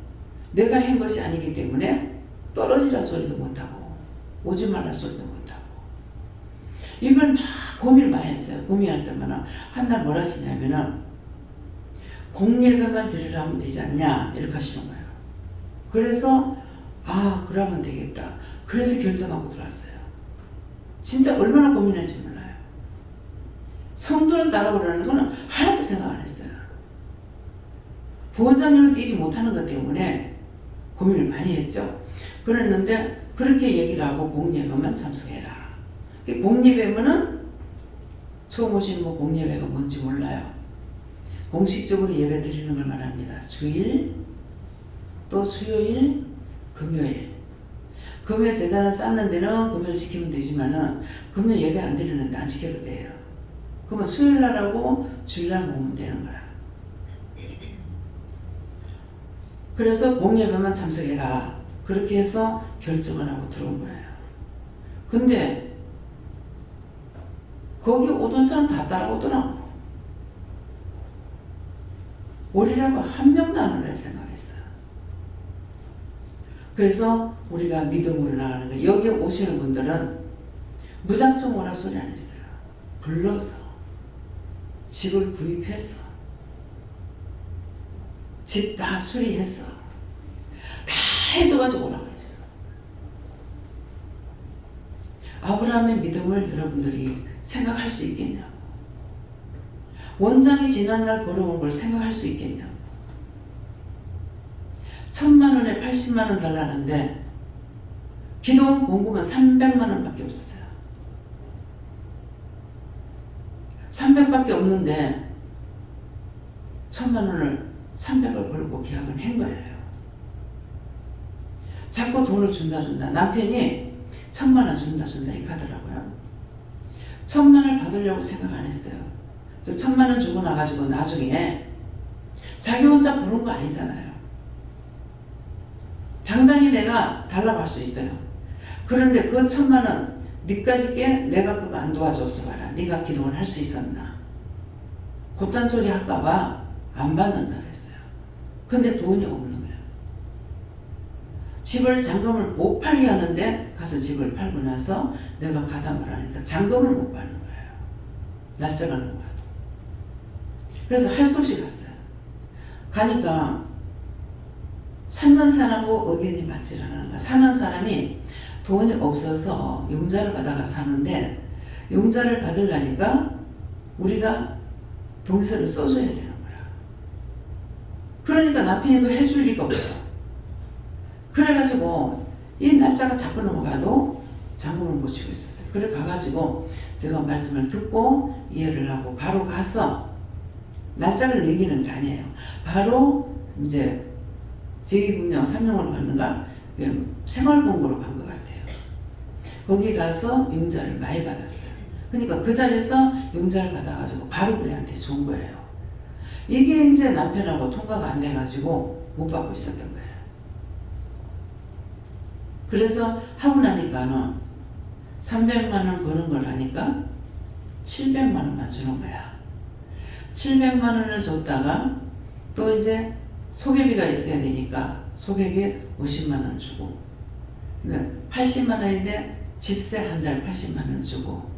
내가 한 것이 아니기 때문에 떨어지라 소리도 못하고 오지 말라 소리도 못하고 이걸 막 고민을 많이 했어요. 고민할 때마다 한 날 뭘 하시냐면은 공예배만 드리려 하면 되지 않냐 이렇게 하시는 거예요. 그래서 그러면 되겠다. 그래서 결정하고 들어왔어요. 진짜 얼마나 고민했는지 몰라요. 성도는 따라고 그러는 거는 하나도 생각 안 했어요. 부원장님을 뛰지 못하는 것 때문에 고민을 많이 했죠. 그랬는데 그렇게 얘기를 하고 공예배만 참석해라. 공예배면은 처음 오신 공예배가 뭔지 몰라요. 공식적으로 예배 드리는 걸 말합니다. 주일, 또 수요일, 금요일. 금요 재단을 쌓는 데는 금요일 지키면 되지만은 금요 예배 안 드리는데 안 지켜도 돼요. 그러면 수요일 날하고 주일 날 모으면 되는 거야. 그래서 공예배만 참석해라. 그렇게 해서 결정을 하고 들어온 거예요. 근데 거기 오던 사람 다 따라오더라고. 오리라고 한 명도 안 올릴 생각했어요. 그래서 우리가 믿음으로 나가는 거예요. 여기 오시는 분들은 무작정 오라 소리 안 했어요. 불러서 집을 구입해서 집 다 수리했어. 다 해줘가지고 오라고 그랬어. 아브라함의 믿음을 여러분들이 생각할 수 있겠냐고. 원장이 지난날 걸어온 걸 생각할 수 있겠냐고. 1000만원에 80만원 달라는데 기도원 공급은 300만원밖에 없었어요. 300밖에 없는데 1000만원을 300을 걸고 계약을 한 거예요. 자꾸 돈을 준다. 남편이 1000만원 준다 이렇게 하더라고요. 1000만원을 받으려고 생각 안 했어요. 1000만원 주고 나가지고 나중에 자기 혼자 버는 거 아니잖아요. 당당히 내가 달라고 할 수 있어요. 그런데 그 1000만원 니까지 게 내가 그거 안 도와줬어 봐라. 네가 기도를 할 수 있었나. 그딴 소리 할까봐 안 받는다 그랬어요. 근데 돈이 없는 거예요. 집을 잔금을 못 팔게 하는데 가서 집을 팔고 나서 내가 가담을 하니까 잔금을 못 받는 거예요. 날짜가 넘어가도. 그래서 할 수 없이 갔어요. 가니까 사는 사람하고 의견이 맞지 않는 거야. 사는 사람이 돈이 없어서 용자를 받아가 사는데 용자를 받으려니까 우리가 동서를 써줘야 되는 거야. 그러니까 남편이 그거 해줄 리가 없죠. 그래가지고 이 날짜가 자꾸 넘어가도 잔금을 못 치고 있었어요. 그래 가가지고 제가 말씀을 듣고 이해를 하고 바로 가서 날짜를 넘기는 게 아니에요. 바로 이제 제2금융 3년으로 갔는가 생활공고로 간 것 같아요. 거기 가서 용자를 많이 받았어요. 그러니까 그 자리에서 용자를 받아가지고 바로 우리한테 준 거예요. 이게 이제 남편하고 통과가 안 돼가지고 못 받고 있었던 거예요. 그래서 하고 나니까는 300만원 버는 걸 하니까 700만원만 주는 거야. 700만원을 줬다가 또 이제 소개비가 있어야 되니까 소개비 50만원 주고 80만원인데 집세 한 달 80만원 주고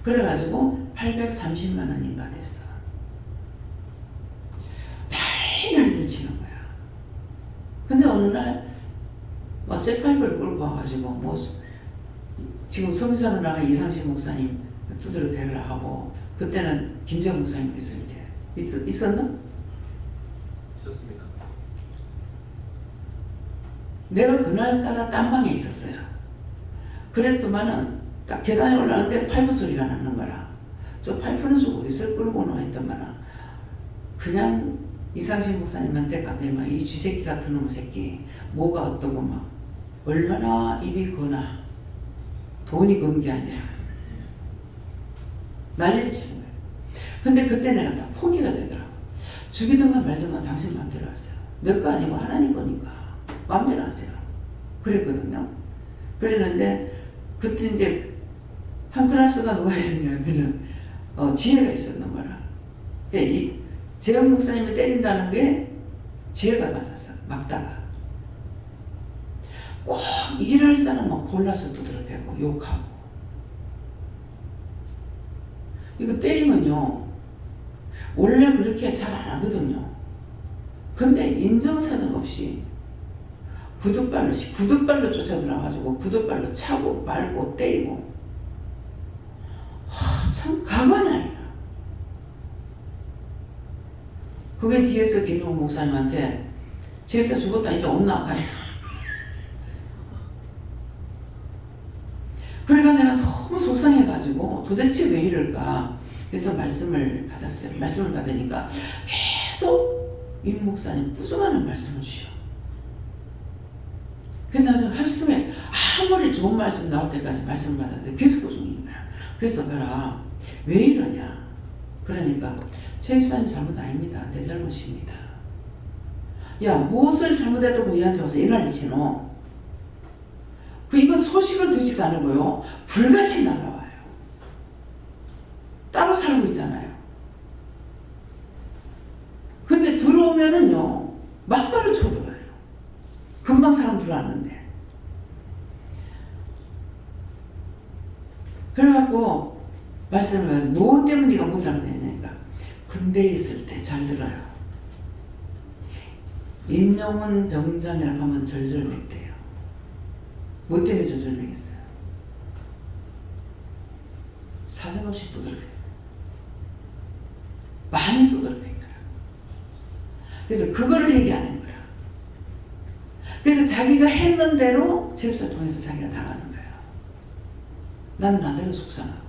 그래가지고 830만원인가 됐어. 난리를 치는 거야. 근데 어느 날 쇠파이프를 끌고 와가지고 지금 성전을 나간 이상식 목사님 두드려 배를 하고 그때는 김재원 목사님 있을 때 있었나? 있었습니다. 내가 그날따라 딴방에 있었어요. 그랬더만은 딱 계단에 올라가는데 파이프 소리가 나는 거라. 저 파이프는 저 어디서 끌고 나와 있더만은 그냥 이상식 목사님한테 가더니 이 쥐새끼 같은 놈 새끼 뭐가 어떠고 막 얼마나 입이 거나 돈이 건 게 아니라 난리를 치는 거예요. 근데 그때 내가 다 포기가 되더라고. 죽이든가 말든가 당신 마음대로 하세요. 내 거 아니고 하나님 거니까 마음대로 하세요. 그랬거든요. 그랬는데 그때 이제 한 클래스가 누가 있었냐면은 지혜가 있었단 말이야. 이 재영 목사님이 때린다는 게 지혜가 맞았어. 막다가 꼭 일할 사람만 골라서 두드려대고 욕하고. 이거 때리면요 원래 그렇게 잘 안 하거든요. 근데 인정사정 없이 구둣발로 쫓아들어가지고 구둣발로 차고 말고 때리고. 참 가관이 아니야. 그게 뒤에서 김용호 목사님한테 제자 죽었다 이제 없나 가요. 그러니까 내가 너무 속상해가지고 도대체 왜 이럴까. 그래서 말씀을 받았어요. 말씀을 받으니까 계속 임 목사님 꾸준한 말씀을 주셔. 근데 나중에 하루중에 아무리 좋은 말씀 나올 때까지 말씀을 받았는데 계속 꾸준인 거야. 그래서 봐라 왜 이러냐. 그러니까 최 집사님 잘못 아닙니다. 내 잘못입니다. 야 무엇을 잘못했다고 얘한테 와서 이난리치 너. 이건 소식을 듣지도 않고요 불같이 날아와요. 따로 살고 있잖아요. 근데 들어오면은요 막바로 쳐들어요. 금방 사람 들어왔는데. 그래갖고 말씀을 뭐 때문에 네가 못 잘못했냐니까 군대에 있을 때 잘 들어요. 임영훈 병장이라고 하면 절절맥대요. 뭐 때문에 절절맥했어요? 사정없이 두들겨요. 많이 두들겨요. 그래서 그거를 얘기하는 거야. 그러니까 자기가 했는 대로 제입사를 통해서 자기가 당하는 거예요. 나는 나대로 속상하고.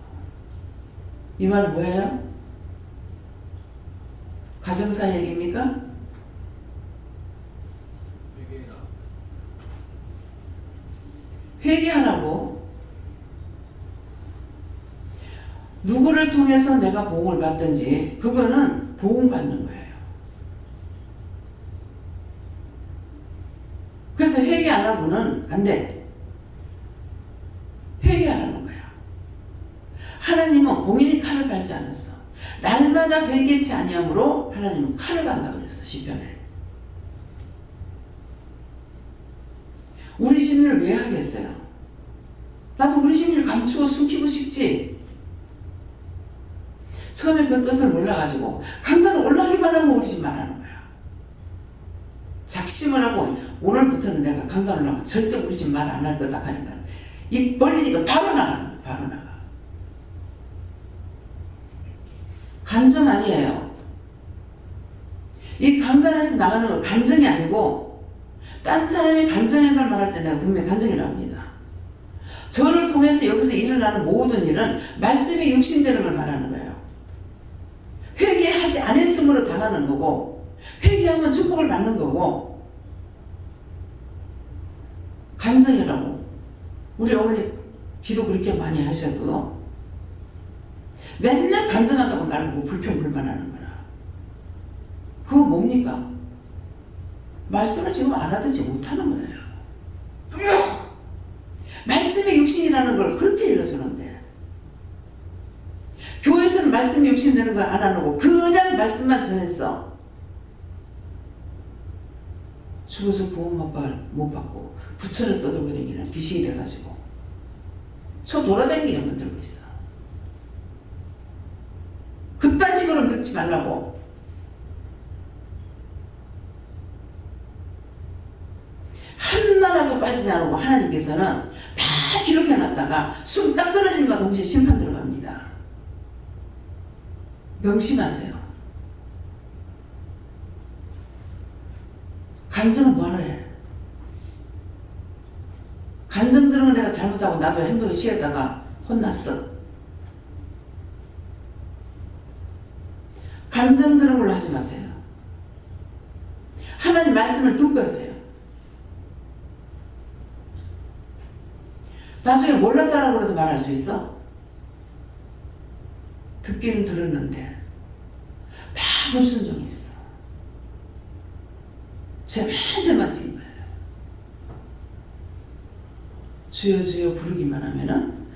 이 말은 뭐예요? 가정사 얘기입니까? 회개하라고. 누구를 통해서 내가 보응을 받든지 그거는 보응받는 거예요. 그래서 회개 안 하고는 안 돼. 회개하라는 거야. 하나님은 공인이 칼을 갈지 않았어. 날마다 회개치 아니함으로 하나님은 칼을 간다 그랬어. 시편에. 우리 심리를 왜 하겠어요? 나도 우리 심리를 감추고 숨기고 싶지. 처음에 그 뜻을 몰라가지고 강단을 올라가기만 하면 우리 집 말하는 거야. 작심을 하고 오늘부터는 내가 강단 올라가면 절대 우리 집 말 안 할 거다 하니까 입 벌리니까 바로 나가는 거야. 바로 나가. 간증 아니에요. 이 강단에서 나가는 건 간증이 아니고 딴 사람이 간증한 걸 말할 때 내가 분명히 간증이라고 합니다. 저를 통해서 여기서 일어나는 모든 일은 말씀이 육신되는 걸 말하는 거예요. 회개하지 않았으므로 당하는 거고 회개하면 축복을 받는 거고 간증이라고. 우리 어머니 기도 그렇게 많이 하셔도 맨날 간증한다고 나를 보고 불평불만하는 거라. 그거 뭡니까? 말씀을 지금 알아듣지 못하는 거예요. 말씀의 육신이라는 걸 그렇게 읽어주는데 교회에서는 말씀이 육신되는 걸 안 하고 그냥 말씀만 전했어. 죽어서 구원 못 받고 부처를 떠들고 다니는 귀신이 돼가지고 저 돌아다니게 만들고 있어. 그딴 식으로 믿지 말라고. 하나라도 빠지지 않고 하나님께서는 다 기록해놨다가 숨 딱 떨어진과 동시에 심판 들어갑니다. 명심하세요. 간증은 뭐하러 해? 간증 들은 건 내가 잘못하고 나도 행동이 취했다가 혼났어. 간증 들은 걸로 하지 마세요. 하나님 말씀을 듣고 하세요. 나중에 몰랐다라고 해도 말할 수 있어? 듣기는 들었는데 다 불순종이 있어. 죄만 지은 거예요. 주여 주여 부르기만 하면은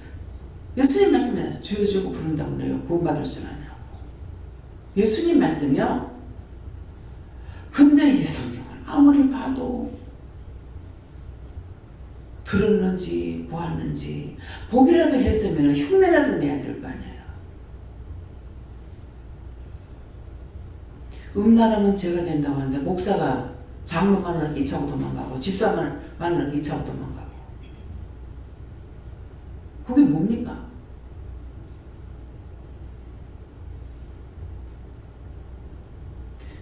예수님 말씀에 주여 주여 부른다고 그래요. 구원받을 줄 아냐고. 예수님 말씀이요 근데 이 성경은 아무리 봐도 들었는지 보았는지 보기라도 했으면 흉내라도 내야 될 거 아니에요. 음란하면 죄가 된다고 하는데 목사가 장로 만나러 끼차고 도망가고 집사 만나러 끼차고 도망가고 그게 뭡니까?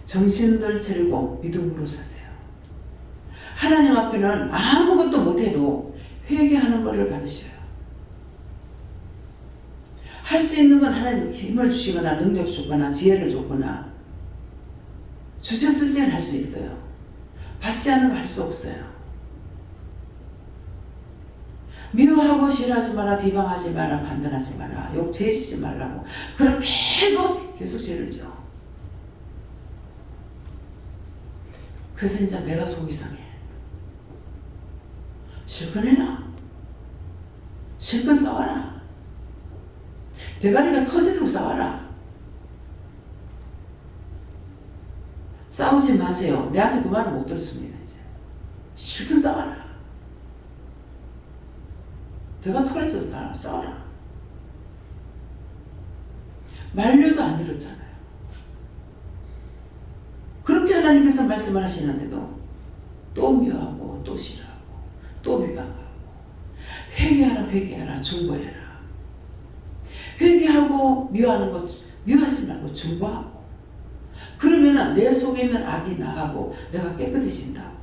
정신들 차리고 믿음으로 사세요. 하나님 앞에는 아무것도 못해도 회개하는 것을 받으셔요. 할 수 있는 건 하나님 힘을 주시거나 능력 주거나 지혜를 주거나 주셨을 때는 할 수 있어요. 받지 않으면 할 수 없어요. 미워하고 싫어하지 마라, 비방하지 마라, 판단하지 마라, 욕 제지지 말라고 그렇게 해도 계속 죄를 져. 그래서 이제 내가 속이 상해. 실컷 해라. 실컷 싸워라. 대가리가 터지도록 싸워라. 싸우지 마세요. 내한테 그 말을 못 들었습니다. 이제 실컷 싸워라. 대가 터져도 싸워라. 말려도 안 들었잖아요. 그렇게 하나님께서 말씀을 하시는데도 또 미워하고 또 싫어하고 또 비방하고 회개하라 회개하라 중보해라. 회개하고 미워하는 것 미워하지 말고 중보하고 그러면 내 속에 있는 악이 나가고 내가 깨끗해진다고.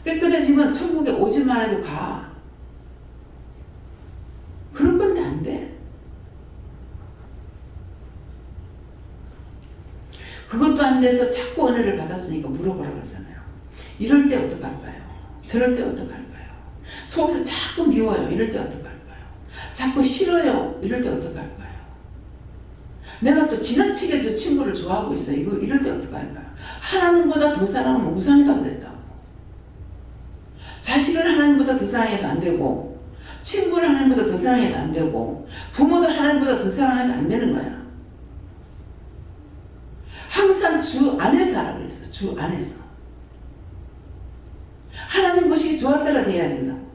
깨끗해지면 천국에 오지만 해도 가. 그런 건데 안 돼. 그것도 안 돼서 자꾸 은혜를 받았으니까 물어보라 그러잖아요. 이럴 때 어떡할까요? 저럴 때 어떡할까요? 속에서 자꾸 미워요. 이럴 때 어떡할까요? 자꾸 싫어요. 이럴 때 어떡할까요? 내가 또 지나치게 저 친구를 좋아하고 있어요. 이럴 때 어떡할까요? 하나님보다 더 사랑하면 우상이다 그랬다고. 자식을 하나님보다 더 사랑해도 안 되고 친구를 하나님보다 더 사랑해도 안 되고 부모도 하나님보다 더 사랑하면 안 되는 거야. 항상 주 안에서 하라고 그랬어. 주 안에서. 하나님 보시기 좋았다라 돼야 된다고.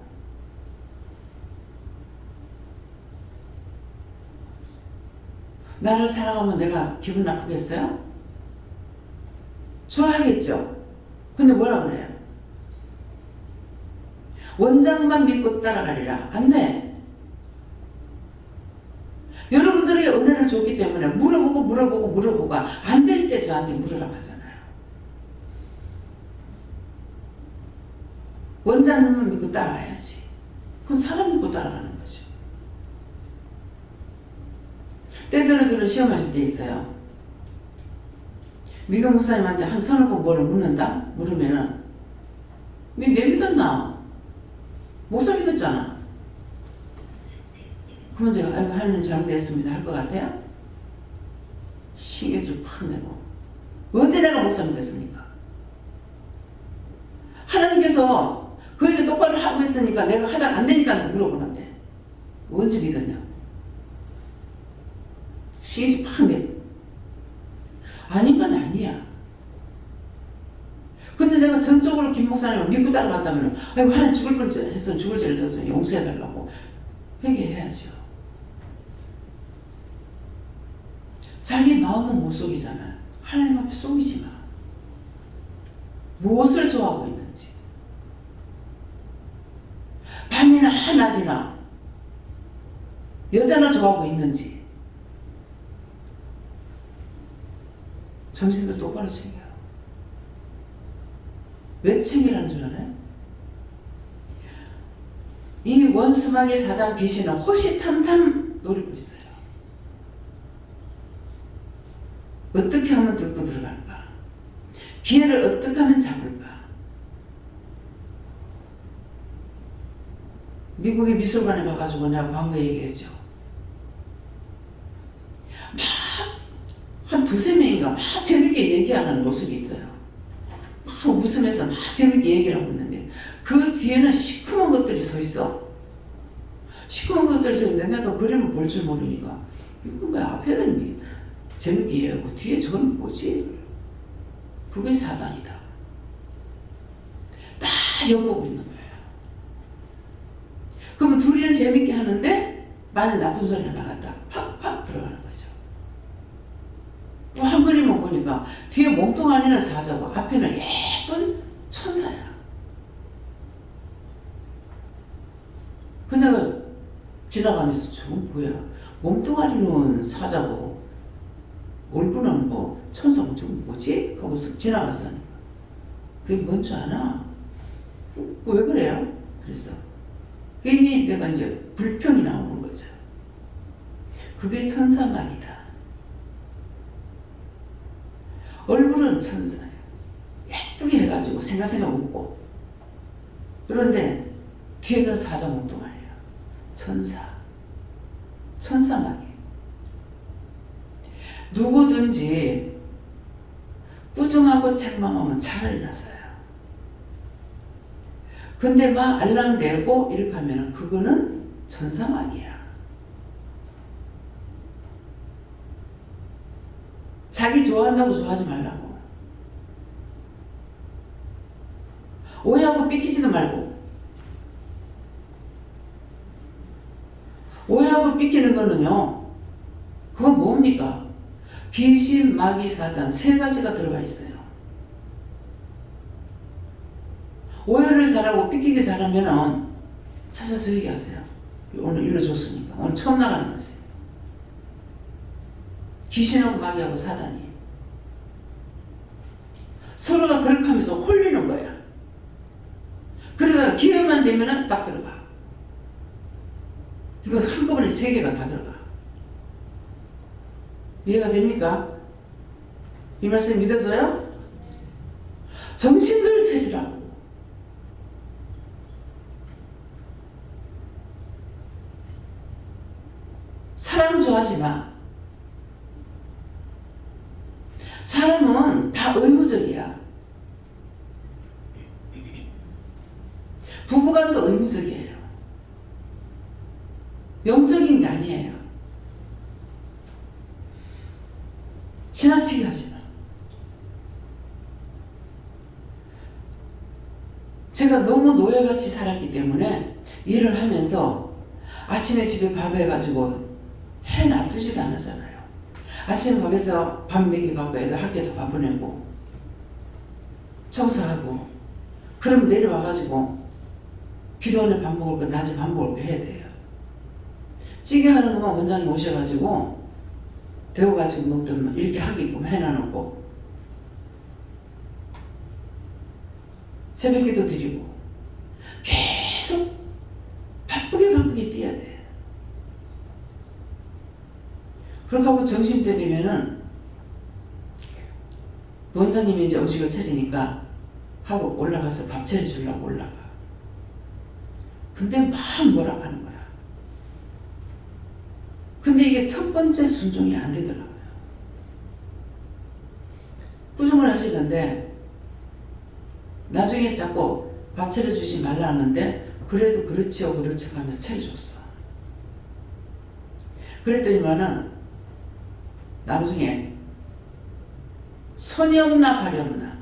나를 사랑하면 내가 기분 나쁘겠어요? 좋아하겠죠? 근데 뭐라 그래요? 원장만 믿고 따라가리라. 안 돼. 여러분들에게 은혜를 줬기 때문에 물어보고 안 될 때 저한테 물으라고 하잖아요. 원장님만 믿고 따라가야지. 그건 사람 믿고 따라가는 거죠. 때때로 저는 시험하실 때 있어요. 미경 목사님한테 한 서너 번 뭐를 묻는다? 물으면은 내 믿었나? 목사 믿었잖아. 그러면 제가 아이고 하나님 잘못했습니다 할 것 같아요? 신경질 팍 내고 언제 내가 목사 믿었습니까? 하나님께서 그 일을 똑바로 하고 있으니까 내가 하다 안 되니까 물어보는데 언제 믿었냐고. 신경질 팍 내고 아닌 건 아니야. 근데 내가 전적으로 김 목사님을 믿고 따라갔다면 아이고 하나님 죽을 뻔했어 죽을 죄를 졌어 용서해달라고 회개해야죠. 자기 마음은 못 속이잖아요. 하나님 앞에 속이지 마. 무엇을 좋아하고 있는지 밤이나 낮이나 여자나 좋아하고 있는지 정신들 똑바로 챙겨요. 왜 챙기라는 줄 알아요? 이 원수마귀 사단 귀신은 호시탐탐 노리고 있어요. 어떻게 하면 뚫고 들어갈까? 기회를 어떻게 하면 잡을까? 미국의 미술관에 가가지고 내가 광고 얘기했죠. 한 두세 명인가 막 재밌게 얘기하는 모습이 있어요. 막 웃으면서 막 재밌게 얘기를 하고 있는데 그 뒤에는 시커먼 것들이 서 있어. 시커먼 것들이 서 있는데 내가 그림을 볼 줄 모르니까 이거 왜 앞에는 재밌게 얘기하고 뒤에 저건 뭐지? 그게 사단이다. 딱 엿보고 있는 거예요. 그러면 둘이는 재밌게 하는데 만약 나쁜 소리가 나갔다 팍팍 들어가는 거죠. 또 한 그림을 보니까 뒤에 몸뚱아리는 사자고 앞에는 예쁜 천사야. 근데 지나가면서 저건 뭐야? 몸뚱아리는 사자고 얼굴은 뭐 천사고 저건 뭐지? 하고 지나갔다니까. 그게 뭔 줄 아나? 왜 그래요? 그랬어. 괜히 내가 이제 불평이 나오는 거죠. 그게 천사 말이다. 얼굴은 천사예요. 예쁘게 해가지고 생각생각 웃고. 그런데 뒤에는 사자 몸뚱아리예요. 천사. 천사 말이에요. 누구든지 부정하고 책망하면 차라리 나서요. 근데 막 알랑대고 이렇게 하면 그거는 천사만이야. 자기 좋아한다고 좋아하지 말라고. 오해하고 삐끼지도 말고. 오해하고 삐끼는 거는요, 그건 뭡니까? 귀신, 마귀, 사단 세 가지가 들어가 있어요. 오해를 잘하고 삐끼기 잘하면은 찾아서 얘기하세요. 오늘 일러줬으니까. 오늘 처음 나가는 거였어요. 귀신하고 마귀하고 사단이 서로가 그렇게 하면서 홀리는 거야. 그러다가 기회만 되면은 딱 들어가. 이거 한꺼번에 세 개가 다 들어가. 이해가 됩니까? 이 말씀 믿어져요? 정신을 차리라고. 사람 좋아하지 마. 사람은 다 의무적이야. 부부간도 의무적이에요. 영적인 게 아니에요. 지나치게 하지 마. 제가 너무 노예같이 살았기 때문에 일을 하면서 아침에 집에 밥 해가지고 해 놔두지도 않았잖아요. 아침에 밥에서 밥 먹여갖고 애들 학교에다 밥 보내고 청소하고 그럼 내려와가지고 기도원에 밥 먹을 거 낮에 밥 먹을 거 해야 돼요. 찌개 하는 것만 원장님 오셔가지고 데워가지고 먹든 이렇게 하게끔 해놔놓고 새벽기도 드리고 계속 바쁘게 뛰어야 돼. 그렇게 하고 점심때 되면은 원장님이 이제 음식을 차리니까 하고 올라가서 밥 차려주려고 올라가. 근데 막 뭐라고 하는 거야. 근데 이게 첫 번째 순종이 안 되더라고요. 부정을 하시는데 나중에 자꾸 밥 차려주지 말라 하는데 그래도 그렇지요 그렇죠 하면서 차려줬어. 그랬더니만은 나중에 손이 없나 발이 없나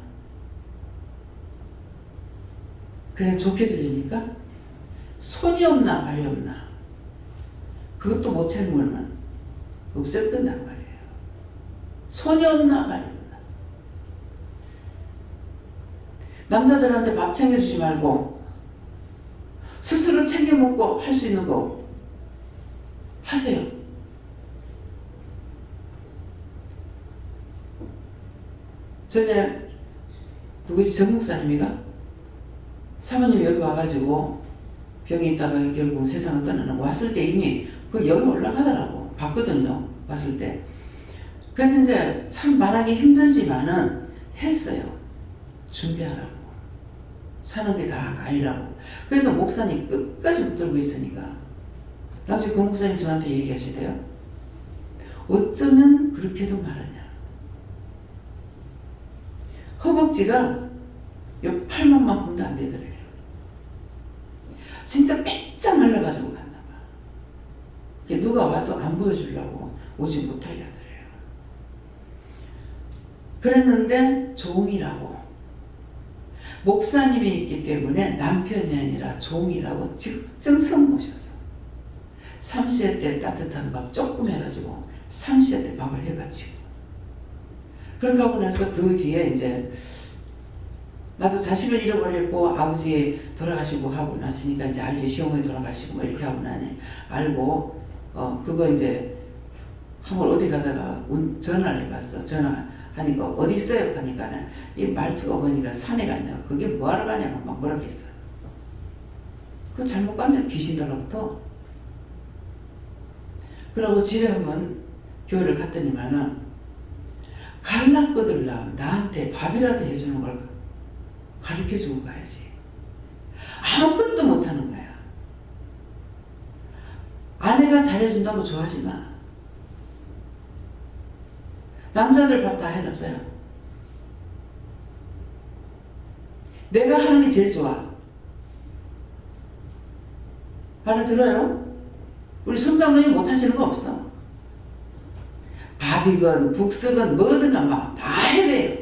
그냥 좋게 들립니까? 손이 없나 발이 없나 그것도 못 채우면 없앨건단 말이에요. 손이 없나 발이 없나. 남자들한테 밥 챙겨주지 말고 스스로 챙겨 먹고 할 수 있는 거 하세요. 전에 누구지 정목사님이가 사모님이 여기 와가지고 병이 있다가 결국 세상을 떠나고 왔을 때 이미 그 여기 올라가더라고. 봤거든요. 왔을 때. 그래서 이제 참 말하기 힘들지만은 했어요. 준비하라고. 사는 게 다 아니라고. 그래도 목사님 끝까지 붙들고 있으니까. 나중에 그 목사님 저한테 얘기하시대요. 어쩌면 그렇게도 말하냐. 허벅지가 요 팔목만큼도 안 되더래요. 진짜 빼짝 말라가지고 갔나봐. 누가 와도 안 보여주려고 오지 못하게 하더래요. 그랬는데 종이라고. 목사님이 있기 때문에 남편이 아니라 종이라고 증성 모셨어. 3시에 때 따뜻한 밥 조금 해가지고 3시에 때 밥을 해가지고. 그렇게 하고 나서 그 뒤에 이제 나도 자식을 잃어버렸고 아버지 돌아가시고 하고 났으니까 이제 알지. 시어머니 돌아가시고 뭐 이렇게 하고 나니 알고 그거 이제 한번 어디 가다가 전화를 해봤어. 전화하니까 어디 있어요? 하니까 이 말투가 보니까 산에 가냐. 그게 뭐하러 가냐고 막 뭐라고 했어. 그 잘못 가면 귀신 들어부터. 그러고 집에 한번 교회를 갔더니만은 갈라 끄들라 나한테 밥이라도 해주는 걸 가르쳐주고 가야지. 아무것도 못하는 거야. 아내가 잘해준다고 좋아하지 마. 남자들 밥 다 해줬어요. 내가 하는 게 제일 좋아. 알아들어요? 우리 성장님이 못하시는 거 없어. 밥이건 국수건 뭐든 막 다 해야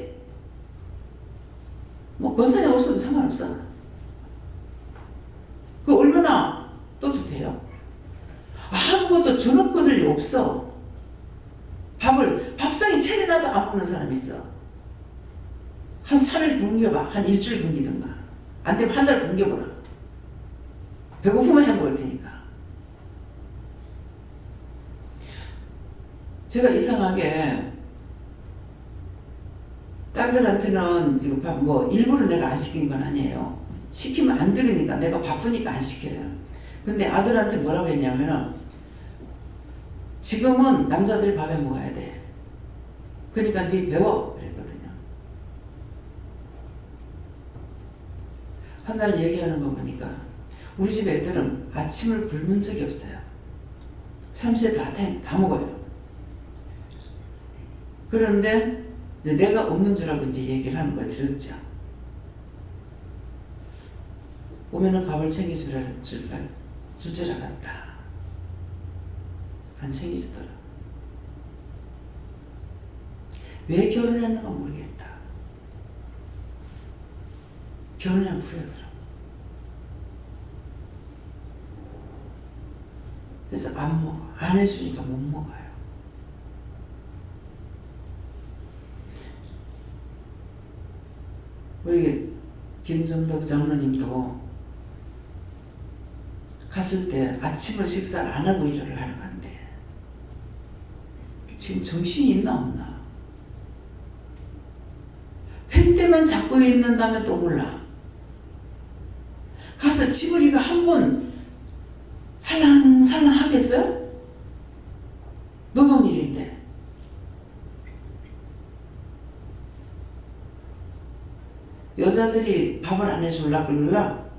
뭐 권선이 없어도 상관없어. 그 얼마나 떳떳해요. 아무것도 주눅거릴 일 없어. 밥상에 차려놔도 안 먹는 사람 있어. 한 3일 굶겨봐. 한 일주일 굶기든가. 안 되면 한 달 굶겨보라. 배고프면 해 먹을 테니까. 제가 이상하게 딸들한테는 지금 밥 뭐 일부러 내가 안 시킨 건 아니에요. 시키면 안 들으니까 내가 바쁘니까 안 시켜요. 근데 아들한테 뭐라고 했냐면은 지금은 남자들이 밥에 먹어야 돼. 그러니까 네 배워 그랬거든요. 한 날 얘기하는 거 보니까 우리 집 애들은 아침을 굶은 적이 없어요. 3시에 다 먹어요. 그런데 이제 내가 없는 줄 알고 이제 얘기를 하는 걸 들었죠. 오면은 밥을 줄 줄 알았다. 안 챙겨주더라. 왜 결혼했는가 모르겠다. 결혼한 후회하더라. 그래서 안 먹어. 안 해주니까 못 먹어요. 우리 김정덕 장로님도 갔을 때 아침을 식사를 안 하고 일을 하러 간대. 지금 정신이 있나 없나? 펜대만 잡고 있는다면 또 몰라. 가서 지구리가 한 번 살랑살랑 하겠어요? 노동일인데. 여자들이 밥을 안 해주려고 그러더라.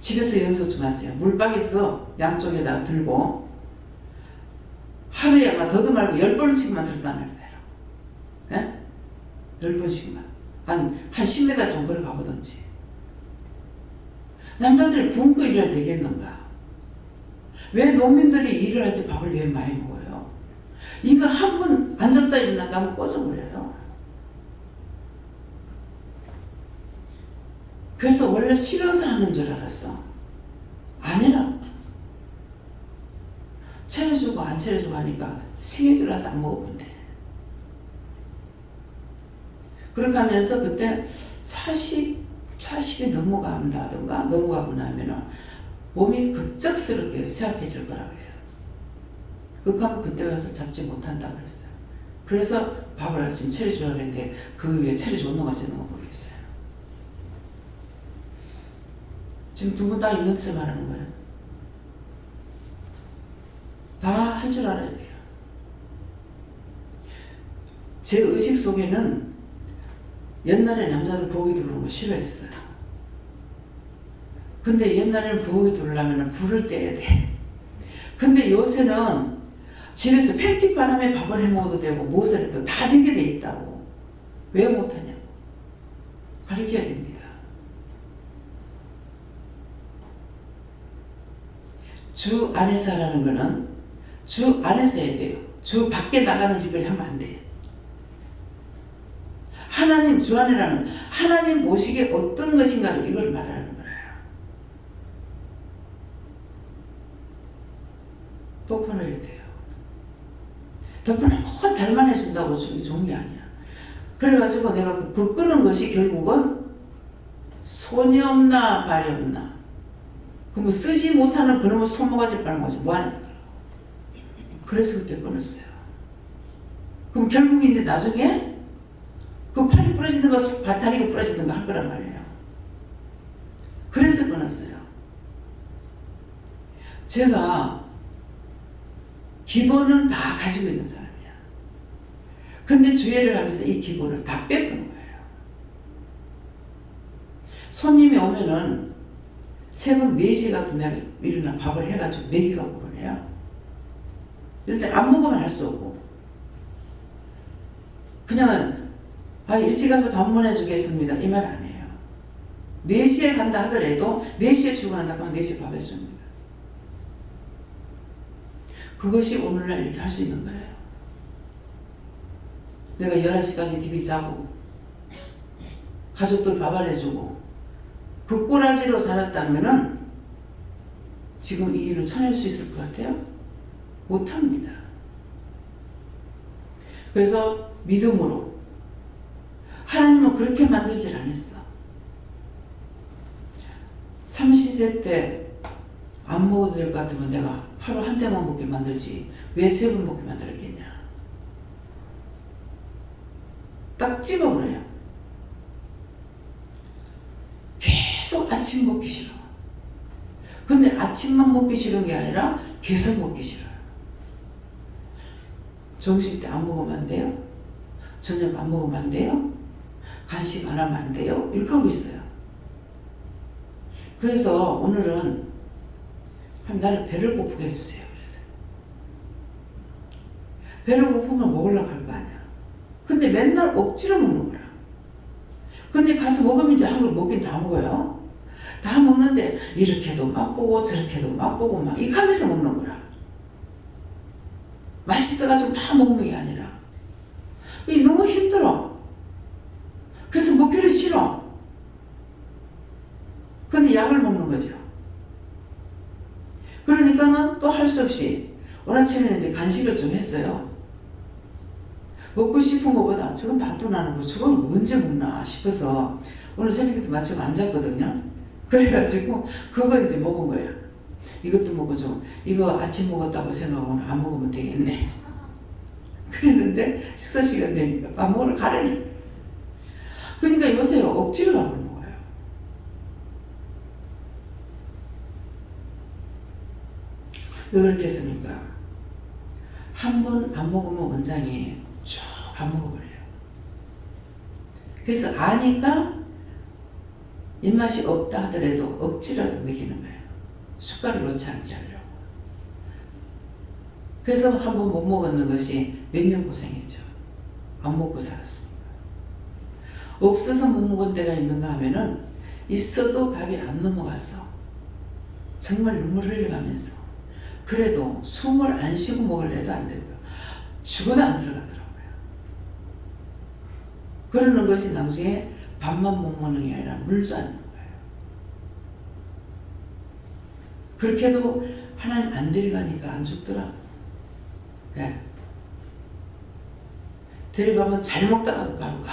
집에서 연습 좀 하세요. 물방 있어. 양쪽에다 들고 하루에 아마 더도 말고 10번씩만 들었단 말이에요. 예? 10번씩만. 한 10m 정도를 가보던지. 남자들이 굶고 일해야 되겠는가? 왜 농민들이 일을 할 때 밥을 왜 많이 먹어요? 이거 한 번 앉았다 일어났다 하면 꺼져버려요. 그래서 원래 싫어서 하는 줄 알았어. 아니라 차려주고 안 차려주고 하니까 생일이라서 안 먹어본대. 그렇게 하면서 그때 40이 넘어간다던가 넘어가고 나면은 몸이 급작스럽게 쇠약해질 거라고 해요. 그렇게 하면 그때 와서 잡지 못한다고 그랬어요. 그래서 밥을 아침 차려주라고 했는데 그 위에 차려주는 거 같지는 거 모르겠어요. 지금 두 분 다 이면서 말하는 거예요. 다 할 줄 알아야 돼요. 제 의식 속에는 옛날에 남자들 부엌에 들어오는 거 싫어했어요. 근데 옛날에는 부엌에 들어오려면 불을 떼야 돼. 근데 요새는 집에서 팬티 바람에 밥을 해 먹어도 되고 무엇을 해도 다 되게 돼 있다고. 왜 못하냐고. 가르쳐야 됩니다. 주 안에서 하라는 거는 주 안에서 해야 돼요. 주 밖에 나가는 짓을 하면 안 돼요. 하나님 주 안이라는 하나님 보시기에 어떤 것인가를 이걸 말하는 거예요. 덮어놔야 돼요. 덮어놓고 잘만 해준다고 좋은 게 아니야. 그래가지고 내가 불 끄는 것이 결국은 손이 없나 발이 없나. 그럼 쓰지 못하는 그놈의 손모가지 빠는 거지. 뭐하는 거야. 그래서 그때 끊었어요. 그럼 결국 이제 나중에 그 팔이 부러지는 거, 다리가 부러지는 거 할 거란 말이에요. 그래서 끊었어요. 제가 기본은 다 가지고 있는 사람이야. 근데 주례를 하면서 이 기본을 다 빼푸는 거예요. 손님이 오면은 새벽 4시 같은 내가 일어나 밥을 해가지고 먹이가 보내요. 이럴 때 안 먹으면 할 수 없고. 그냥 일찍 가서 밥 보내주겠습니다. 이 말 안 해요. 4시에 간다 하더라도 4시에 출근한다 하면 4시에 밥 해줍니다. 그것이 오늘날 이렇게 할 수 있는 거예요. 내가 11시까지 TV 자고 가족들 밥 안 해주고 그 꼬라지로 자랐다면은 지금 이 일을 쳐낼 수 있을 것 같아요? 못합니다. 그래서 믿음으로 하나님은 그렇게 만들질 않았어. 삼시세 때 안 먹어도 될 것 같으면 내가 하루 한 대만 먹게 만들지 왜 3번 먹게 만들었겠냐. 딱 집어버려요. 계속 아침 먹기 싫어. 근데 아침만 먹기 싫은 게 아니라 계속 먹기 싫어요. 점심 때 안 먹으면 안 돼요? 저녁 안 먹으면 안 돼요? 간식 안 하면 안 돼요? 이렇게 하고 있어요. 그래서 오늘은 나를 배를 고프게 해주세요. 그랬어요. 배를 고프면 먹으려고 할 거 아니야. 근데 맨날 억지로 먹는 거야. 근데 가서 먹으면 이제 한 걸 먹긴 다 먹어요. 다 먹는데 이렇게도 맛보고 저렇게도 맛보고 막 이렇게 하면서 먹는 거야. 맛있어가지고 다 먹는 게 아니라 너무 힘들어. 그래서 먹기를 싫어. 근데 약을 먹는 거죠. 그러니까는 또 할 수 없이 오늘 아침에는 이제 간식을 좀 했어요. 먹고 싶은 것보다 저건 놔둬나는 거 저건 언제 먹나 싶어서 오늘 새벽에 마침 앉았거든요. 그래가지고 그걸 이제 먹은 거야. 이것도 먹어줘. 이거 아침 먹었다고 생각하고는 안 먹으면 되겠네. 그랬는데 식사 시간 되니까 밥 먹으러 가라니. 그러니까 요새 억지로 밥을 먹어요. 왜 그렇겠습니까? 한 번 안 먹으면 원장이 쭉 안 먹어버려요. 그래서 아니까 입맛이 없다 하더라도 억지라도 먹이는 거예요. 숟가락 놓지 않게 하려고. 그래서 한 번 못 먹었는 것이 몇 년 고생했죠. 안 먹고 살았습니다. 없어서 못 먹은 데가 있는가 하면은 있어도 밥이 안 넘어가서 정말 눈물 흘려가면서 그래도 숨을 안 쉬고 먹으려도 안 되고요. 죽어도 안 들어가더라고요. 그러는 것이 나중에 밥만 못 먹는 게 아니라 물도 안 먹는 거예요. 그렇게 해도 하나님 안 데려가니까 안 죽더라. 네. 데려가면 잘 먹다가도 바로 가.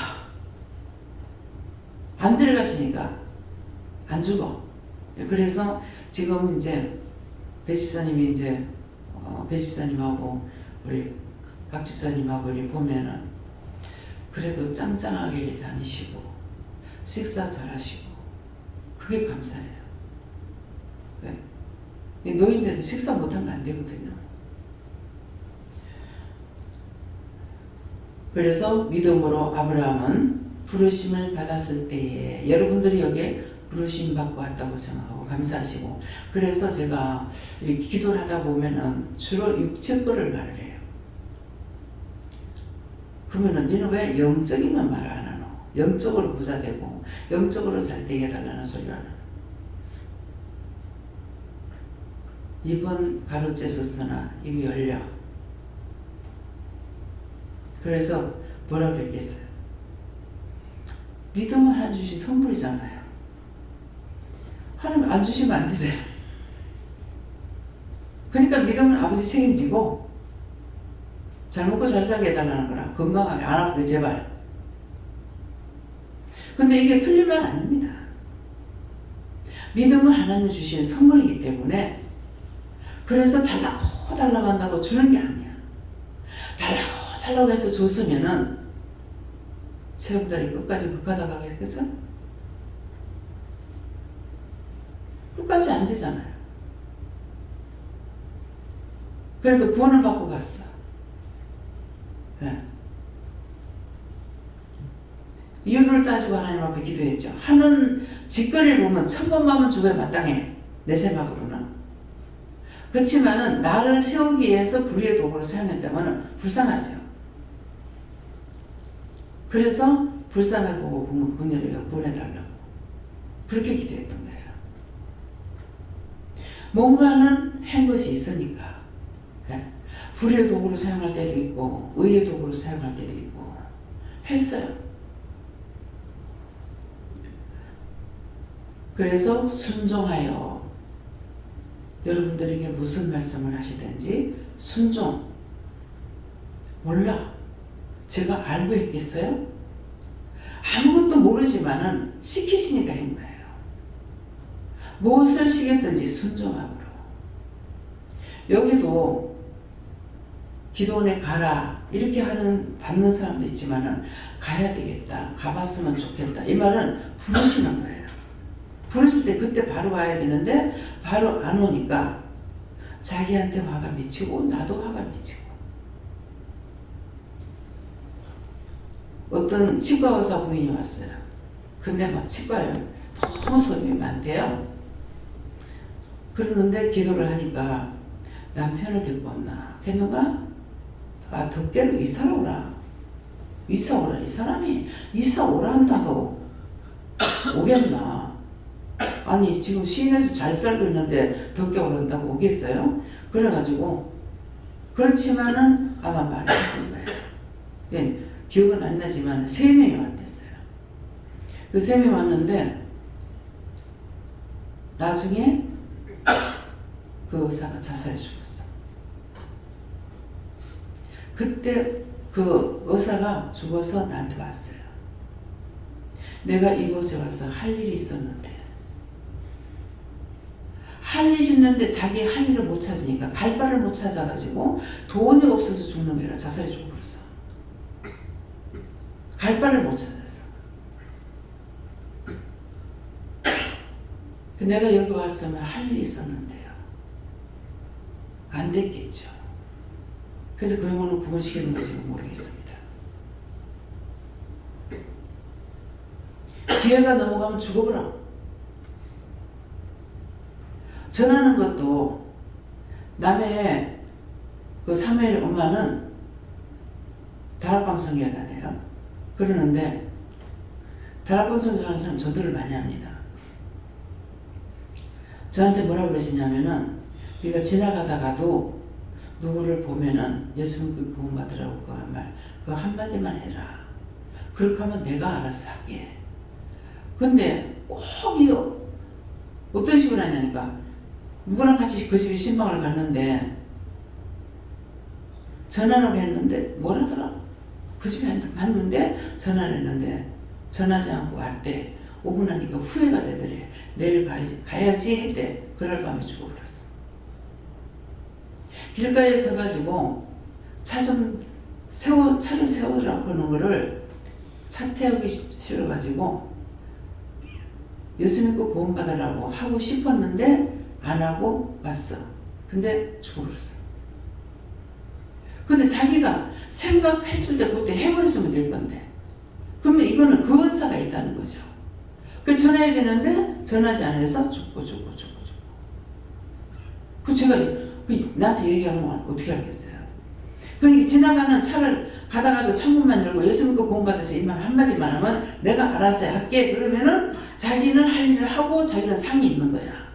안 데려가시니까 안 죽어. 그래서 지금 이제 배 집사님이 이제 배 집사님하고 우리 박 집사님하고 우리 보면은 그래도 짱짱하게 다니시고 식사 잘하시고 그게 감사해요. 네. 노인들도 식사 못하면 안 되거든요. 그래서 믿음으로 아브라함은 부르심을 받았을 때에 여러분들이 여기에 부르심 받고 왔다고 생각하고 감사하시고 그래서 제가 이렇게 기도를 하다 보면은 주로 육체 거를 말을 해요. 그러면은 너는 왜 영적인만 말을 안 하노? 영적으로 부자되고 영적으로 잘 되게 해달라는 소리를 하는 입은 가로째 썼으나 입이 열려. 그래서 뭐라고 했겠어요? 믿음을 하나님 주신 선물이잖아요. 하나님 안 주시면 안 되잖아요. 그러니까 믿음은 아버지 책임지고 잘 먹고 잘 살게 해달라는 거라. 건강하게 안 아프게 제발. 근데 이게 틀린 말 아닙니다. 믿음은 하나님 주신 선물이기 때문에 그래서 달라고 한다고 주는 게 아니야. 달라고 해서 줬으면은 체험들이 끝까지 극하다 가겠겠어? 끝까지 안 되잖아요. 그래도 구원을 받고 갔어. 네. 이유를 따지고 하나님 앞에 기도했죠. 하는 짓거리를 보면 1000번 하면 죽어야 마땅해. 내 생각으로는. 그렇지만은 나를 세우기 위해서 불의의 도구로 사용했다면 불쌍하죠. 그래서 불쌍을 보고 분열이가 보내달라고 그렇게 기도했던 거예요. 뭔가는 한 것이 있으니까. 네. 불의의 도구로 사용할 때도 있고 의의 도구로 사용할 때도 있고 했어요. 그래서 순종하여 여러분들에게 무슨 말씀을 하시든지 순종. 몰라. 제가 알고 있겠어요? 아무것도 모르지만은 시키시니까 한 거예요. 무엇을 시켰든지 순종함으로. 여기도 기도원에 가라 이렇게 받는 사람도 있지만은 가야 되겠다. 가봤으면 좋겠다. 이 말은 부르시는 거예요. 부르실 때 그때 바로 가야 되는데 바로 안 오니까 자기한테 화가 미치고 나도 화가 미치고. 어떤 치과 의사 부인이 왔어요. 근데 막 치과에 너무 손님이 많대요. 그러는데 기도를 하니까 남편을 데리고 왔나 했는가? 아, 덕계로 이사를 오라. 이사 오라. 이 사람이 이사 오라 한다고 오겠나? 아니 지금 시내에서 잘 살고 있는데 덕계 오란다고 오겠어요? 그래가지고 그렇지만은 아마 말했을 거예요. 네, 기억은 안 나지만 3명이 왔댔어요. 그 3명이 왔는데 나중에 그 의사가 자살해 죽었어. 그때 그 의사가 죽어서 나한테 왔어요. 내가 이곳에 와서 할 일이 있었는데 할 일이 있는데 자기 할 일을 못 찾으니까 갈 바를 못 찾아가지고 돈이 없어서 죽는 게 아니라 자살해 죽어버렸어. 갈 바를 못 찾았어. 내가 여기 왔으면 할 일이 있었는데요. 안 됐겠죠. 그래서 그 영혼을 구원시키는 건지 모르겠습니다. 기회가 넘어가면 죽어버려. 전하는 것도 남의 그 사무엘 엄마는 다락방 성교단이에요. 그러는데 다락방 성교하는 사람 전도를 많이 합니다. 저한테 뭐라고 그러시냐면은 네가 지나가다가도 누구를 보면은 예수님 구원받으라고 그 말, 그거 한마디만 해라. 그렇게 하면 내가 알아서 할게. 근데 꼭이요. 어떤 식으로 하냐니까 누구랑 같이 그 집에 신방을 갔는데 전화를 했는데 뭐라더라? 그 집에 갔는데 전화를 했는데 전하지 않고 왔대. 5분 하니까 후회가 되더래. 내일 가야지 했대. 그럴 밤에 죽어버렸어. 길가에 서가지고 차를 세우더라고 그러는 거를 차 태우기 싫어가지고 예수 믿고 구원받으라고 하고 싶었는데 안 하고 왔어. 근데 죽어버렸어. 근데 자기가 생각했을 때 그때 해버렸으면 될 건데 그러면 이거는 그 은사가 있다는 거죠. 그 전해야 되는데 전하지 않아서 죽고. 그 제가 나한테 얘기하면 어떻게 알겠어요? 그러니까 지나가는 차를 가다가도 창문만 열고 예수 믿고 구원받아서 이 말 한마디만 하면 내가 알아서 할게. 그러면은 자기는 할 일을 하고 자기는 상이 있는 거야.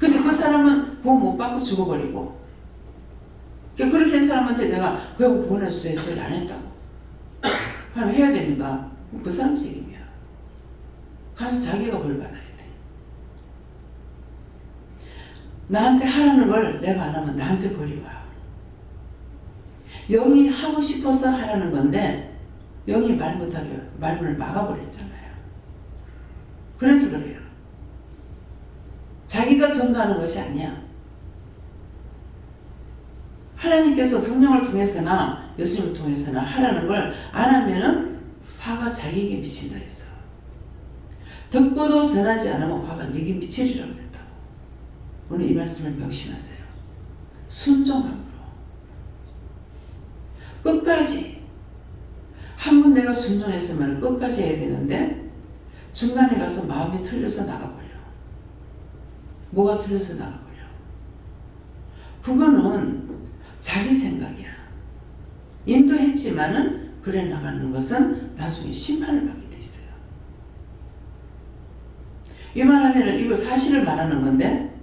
근데 그 사람은 구원 못 받고 죽어버리고. 그렇게 한 사람한테 내가 구원 보내주세요 소리 안 했다고. 하면 해야 됩니까? 그 사람 책임이야. 가서 자기가 벌 받아야 돼. 나한테 하라는 걸 내가 안 하면 나한테 벌이 와. 영이 하고 싶어서 하라는 건데 영이 말 못하게 말문을 막아버렸잖아요. 그래서 그래요. 자기가 전도하는 것이 아니야. 하나님께서 성령을 통해서나 예수님을 통해서나 하라는 걸 안 하면은 화가 자기에게 미친다 했어. 듣고도 전하지 않으면 화가 네게 미치리라고 그랬다고. 오늘 이 말씀을 명심하세요. 순종함으로 끝까지. 한 번 내가 순종했으면 끝까지 해야 되는데 중간에 가서 마음이 틀려서 나가버려. 뭐가 틀려서 나가버려. 그거는 자기 생각이야. 인도했지만은 그래 나가는 것은 나중에 심판을 받게 돼 있어요. 이 말하면은 이거 사실을 말하는 건데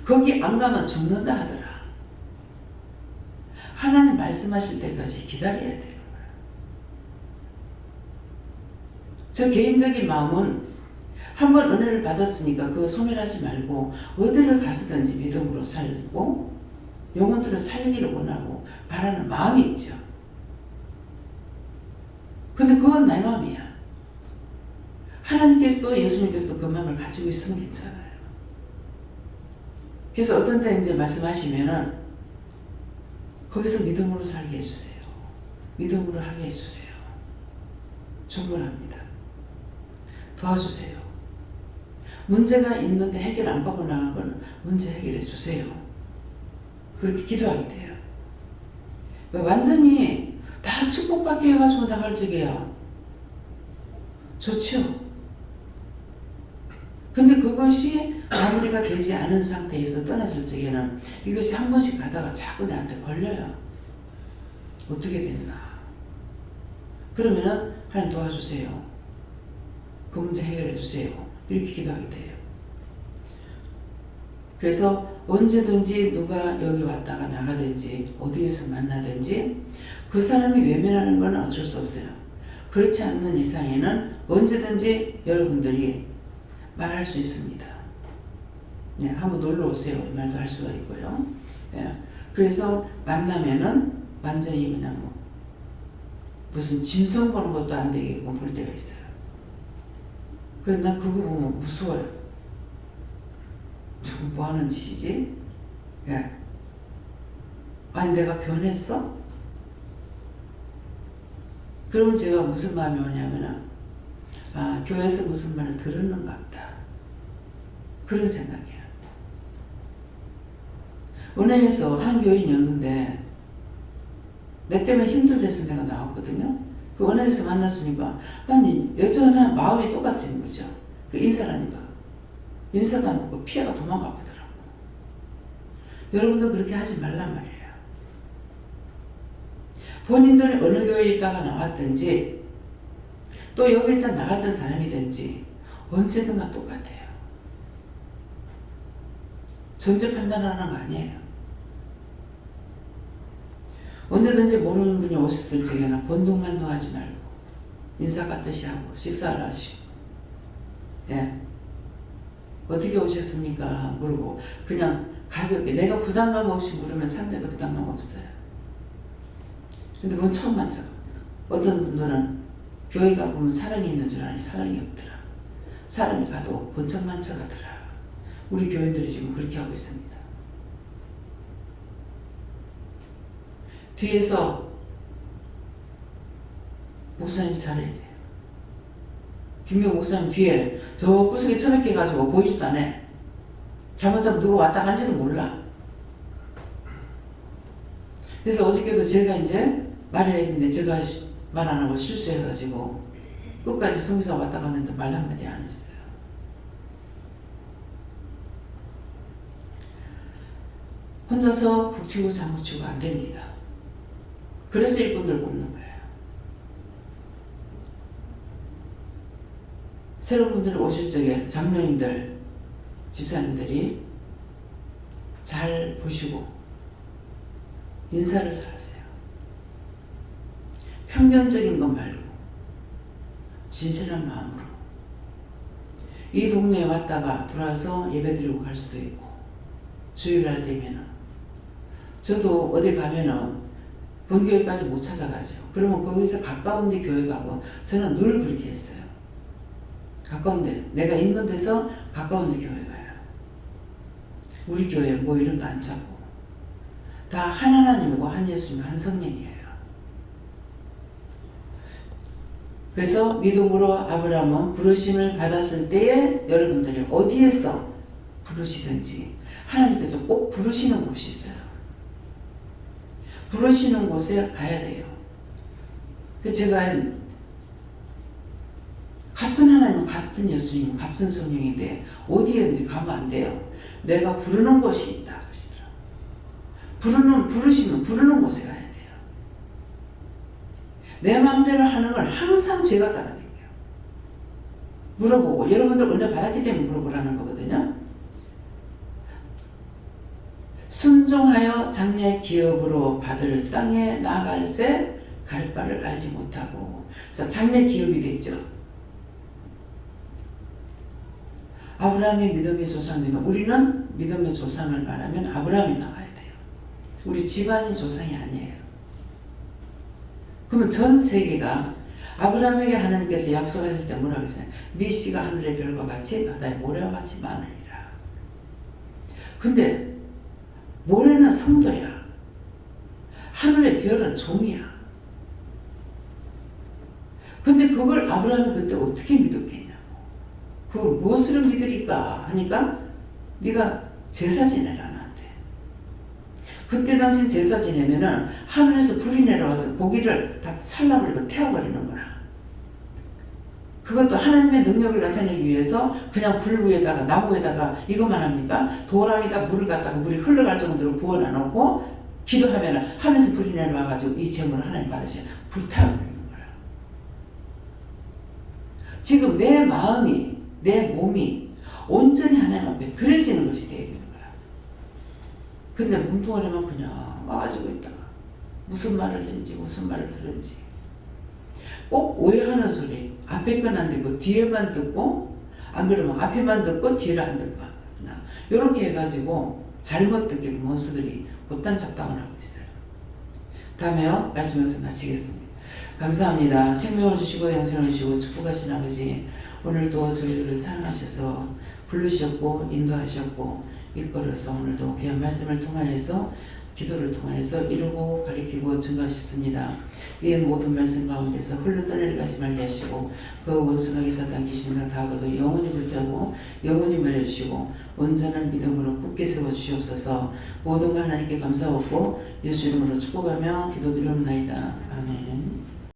거기 안 가면 죽는다 하더라. 하나님 말씀하실 때까지 기다려야 되는 거야. 저 개인적인 마음은 한번 은혜를 받았으니까 그거 소멸하지 말고 어디를 가서든지 믿음으로 살고 영혼들을 살리기를 원하고 바라는 마음이 있죠. 근데 그건 내 마음이야. 하나님께서도 예수님께서도 그 마음을 가지고 있으면 괜찮아요. 그래서 어떤 때 이제 말씀하시면은 거기서 믿음으로 살게 해주세요. 믿음으로 하게 해주세요. 충분합니다. 도와주세요. 문제가 있는데 해결 안 받고 나간 건 문제 해결해 주세요. 그렇게 기도하게 돼요. 완전히 다 축복받게 해가지고 나갈 적이야. 좋죠. 근데 그것이 마무리가 되지 않은 상태에서 떠났을 적에는 이것이 한 번씩 가다가 자꾸 나한테 걸려요. 어떻게 됐나. 그러면은 하나님 도와주세요. 그 문제 해결해 주세요. 이렇게 기도하게 돼요. 그래서 언제든지 누가 여기 왔다가 나가든지 어디에서 만나든지 그 사람이 외면하는 건 어쩔 수 없어요. 그렇지 않는 이상에는 언제든지 여러분들이 말할 수 있습니다. 네, 한번 놀러 오세요. 이 말도 할 수가 있고요. 네, 그래서 만나면은 완전히 그냥 뭐 무슨 짐승 보는 것도 안 되겠고 볼 때가 있어요. 그래서 난 그거 보면 무서워요. 좀 뭐 하는 짓이지? 예. 아니 내가 변했어? 그러면 제가 무슨 마음이 오냐면은 아 교회에서 무슨 말을 들었는 것 같다. 그런 생각이야. 은행에서 한 교인이었는데 내 때문에 힘들대서 내가 나왔거든요. 그 은행에서 만났으니까 난 여전한 마음이 똑같은 거죠. 그 인사라니까. 인사도 안 하고 피해가 도망가 보더라고. 여러분도 그렇게 하지 말란 말이에요. 본인들이 어느 교회에 있다가 나왔든지 또 여기 있다 나갔던 사람이든지 언제든가 똑같아요. 전제 판단하는 거 아니에요. 언제든지 모르는 분이 오셨을 적에는 번둥만둥하지 말고 인사 같듯이 하고 식사를 하시고 예. 어떻게 오셨습니까? 물어보고 그냥 가볍게 내가 부담감 없이 물으면 상대도 부담감 없어요. 근데 그건 처음 만져. 어떤 분들은 교회 가보면 사랑이 있는 줄 아니 사랑이 없더라. 사람이 가도 번쩍만쩍 하더라. 우리 교인들이 지금 그렇게 하고 있습니다. 뒤에서 목사님 잘해야 돼요. 김명 목사님 뒤에 저 구석에 처박혀 가지고 보이지도 않아. 잘못하면 누가 왔다 간지도 몰라. 그래서 어저께도 제가 이제 말을 했는데 제가 말 안 하고 실수해가지고 끝까지 성비사 왔다 갔는데 말 한마디 안 했어요. 혼자서 북치고 장구치고 안 됩니다. 그래서 일꾼들 뽑는 거예요. 새로운 분들이 오실 적에 장로님들, 집사님들이 잘 보시고 인사를 잘하세요. 편견적인 것 말고 진실한 마음으로 이 동네에 왔다가 돌아와서 예배드리고 갈 수도 있고, 주일날 되면은. 저도 어디 가면은 본교회까지 못 찾아가죠. 그러면 거기서 가까운 데 교회 가고, 저는 늘 그렇게 했어요. 가까운 데, 내가 있는 데서 가까운 데 교회 가요. 우리 교회 뭐 이런 거 안 찾고. 다 한 하나님이고 한 예수님 한 성령이에요. 그래서 믿음으로 아브라함은 부르심을 받았을 때에 여러분들이 어디에서 부르시든지 하나님께서 꼭 부르시는 곳이 있어요. 부르시는 곳에 가야 돼요. 제가 같은 하나님, 같은 예수님, 같은 성령인데 어디에든지 가면 안 돼요. 내가 부르는 곳이 있다 그러시더라고요. 부르시면 부르는 곳에 가야 돼요. 내 마음대로 하는 걸 항상 죄가 따라다녀요. 물어보고, 여러분들 은혜 받았기 때문에 물어보라는 거거든요. 순종하여 장래 기업으로 받을 땅에 나갈새 갈 바를 알지 못하고. 자, 장래 기업이 됐죠. 아브라함이 믿음의 조상이면 우리는 믿음의 조상을 말하면 아브라함이 나와야 돼요. 우리 집안이 조상이 아니에요. 그러면 전 세계가 아브라함에게 하나님께서 약속하실 때 뭐라고 했어요? 네 씨가 하늘의 별과 같이 바다의 모래와 같이 많으리라. 근데 모래는 성도야. 하늘의 별은 종이야. 근데 그걸 아브라함이 그때 어떻게 믿었겠냐고. 그걸 무엇으로 믿으리까 하니까 네가 제사 지내라 나한테. 그때 당시 제사 지내면은 하늘에서 불이 내려와서 고기를 다 살라버리고 태워버리는 거라. 그것도 하나님의 능력을 나타내기 위해서 그냥 불 위에다가 나무에다가 이것만 합니까? 도랑에다 물을 갖다가 물이 흘러갈 정도로 부어놔놓고 기도하면 하면서 불이 내려와가지고 이 제물을 하나님 받으시면 불타버리는 거라. 지금 내 마음이, 내 몸이 온전히 하나님 앞에 드려지는 것이 되어야 되는 거야. 근데 몸뚱아리만 그냥 와가지고 있다가 무슨 말을 했는지 무슨 말을 들었는지 꼭 오해하는 소리. 앞에 건 안 듣고 뒤에만 듣고, 안 그러면 앞에만 듣고 뒤를 안 듣고 이렇게 해가지고 잘못 듣게 원수들이 곧단 작당을 하고 있어요. 다음에요. 말씀 여기서 마치겠습니다. 감사합니다. 생명을 주시고 영생을 주시고 축복하신 아버지, 오늘도 저희들을 사랑하셔서 부르셨고 인도하셨고 이끌어서 오늘도 귀한 말씀을 통하여서 기도를 통해서 이루고 가리키고 증거하셨습니다. 이 모든 말씀 가운데서 흘러떠내려 가지 말게 하시고 그 원수가 사단 귀신과 다가도 영원히 불태우고 영원히 멸해주시고 온전한 믿음으로 굳게 세워주시옵소서. 모든 거 하나님께 감사하고 예수 이름으로 축복하며 기도드리옵나이다. 아멘.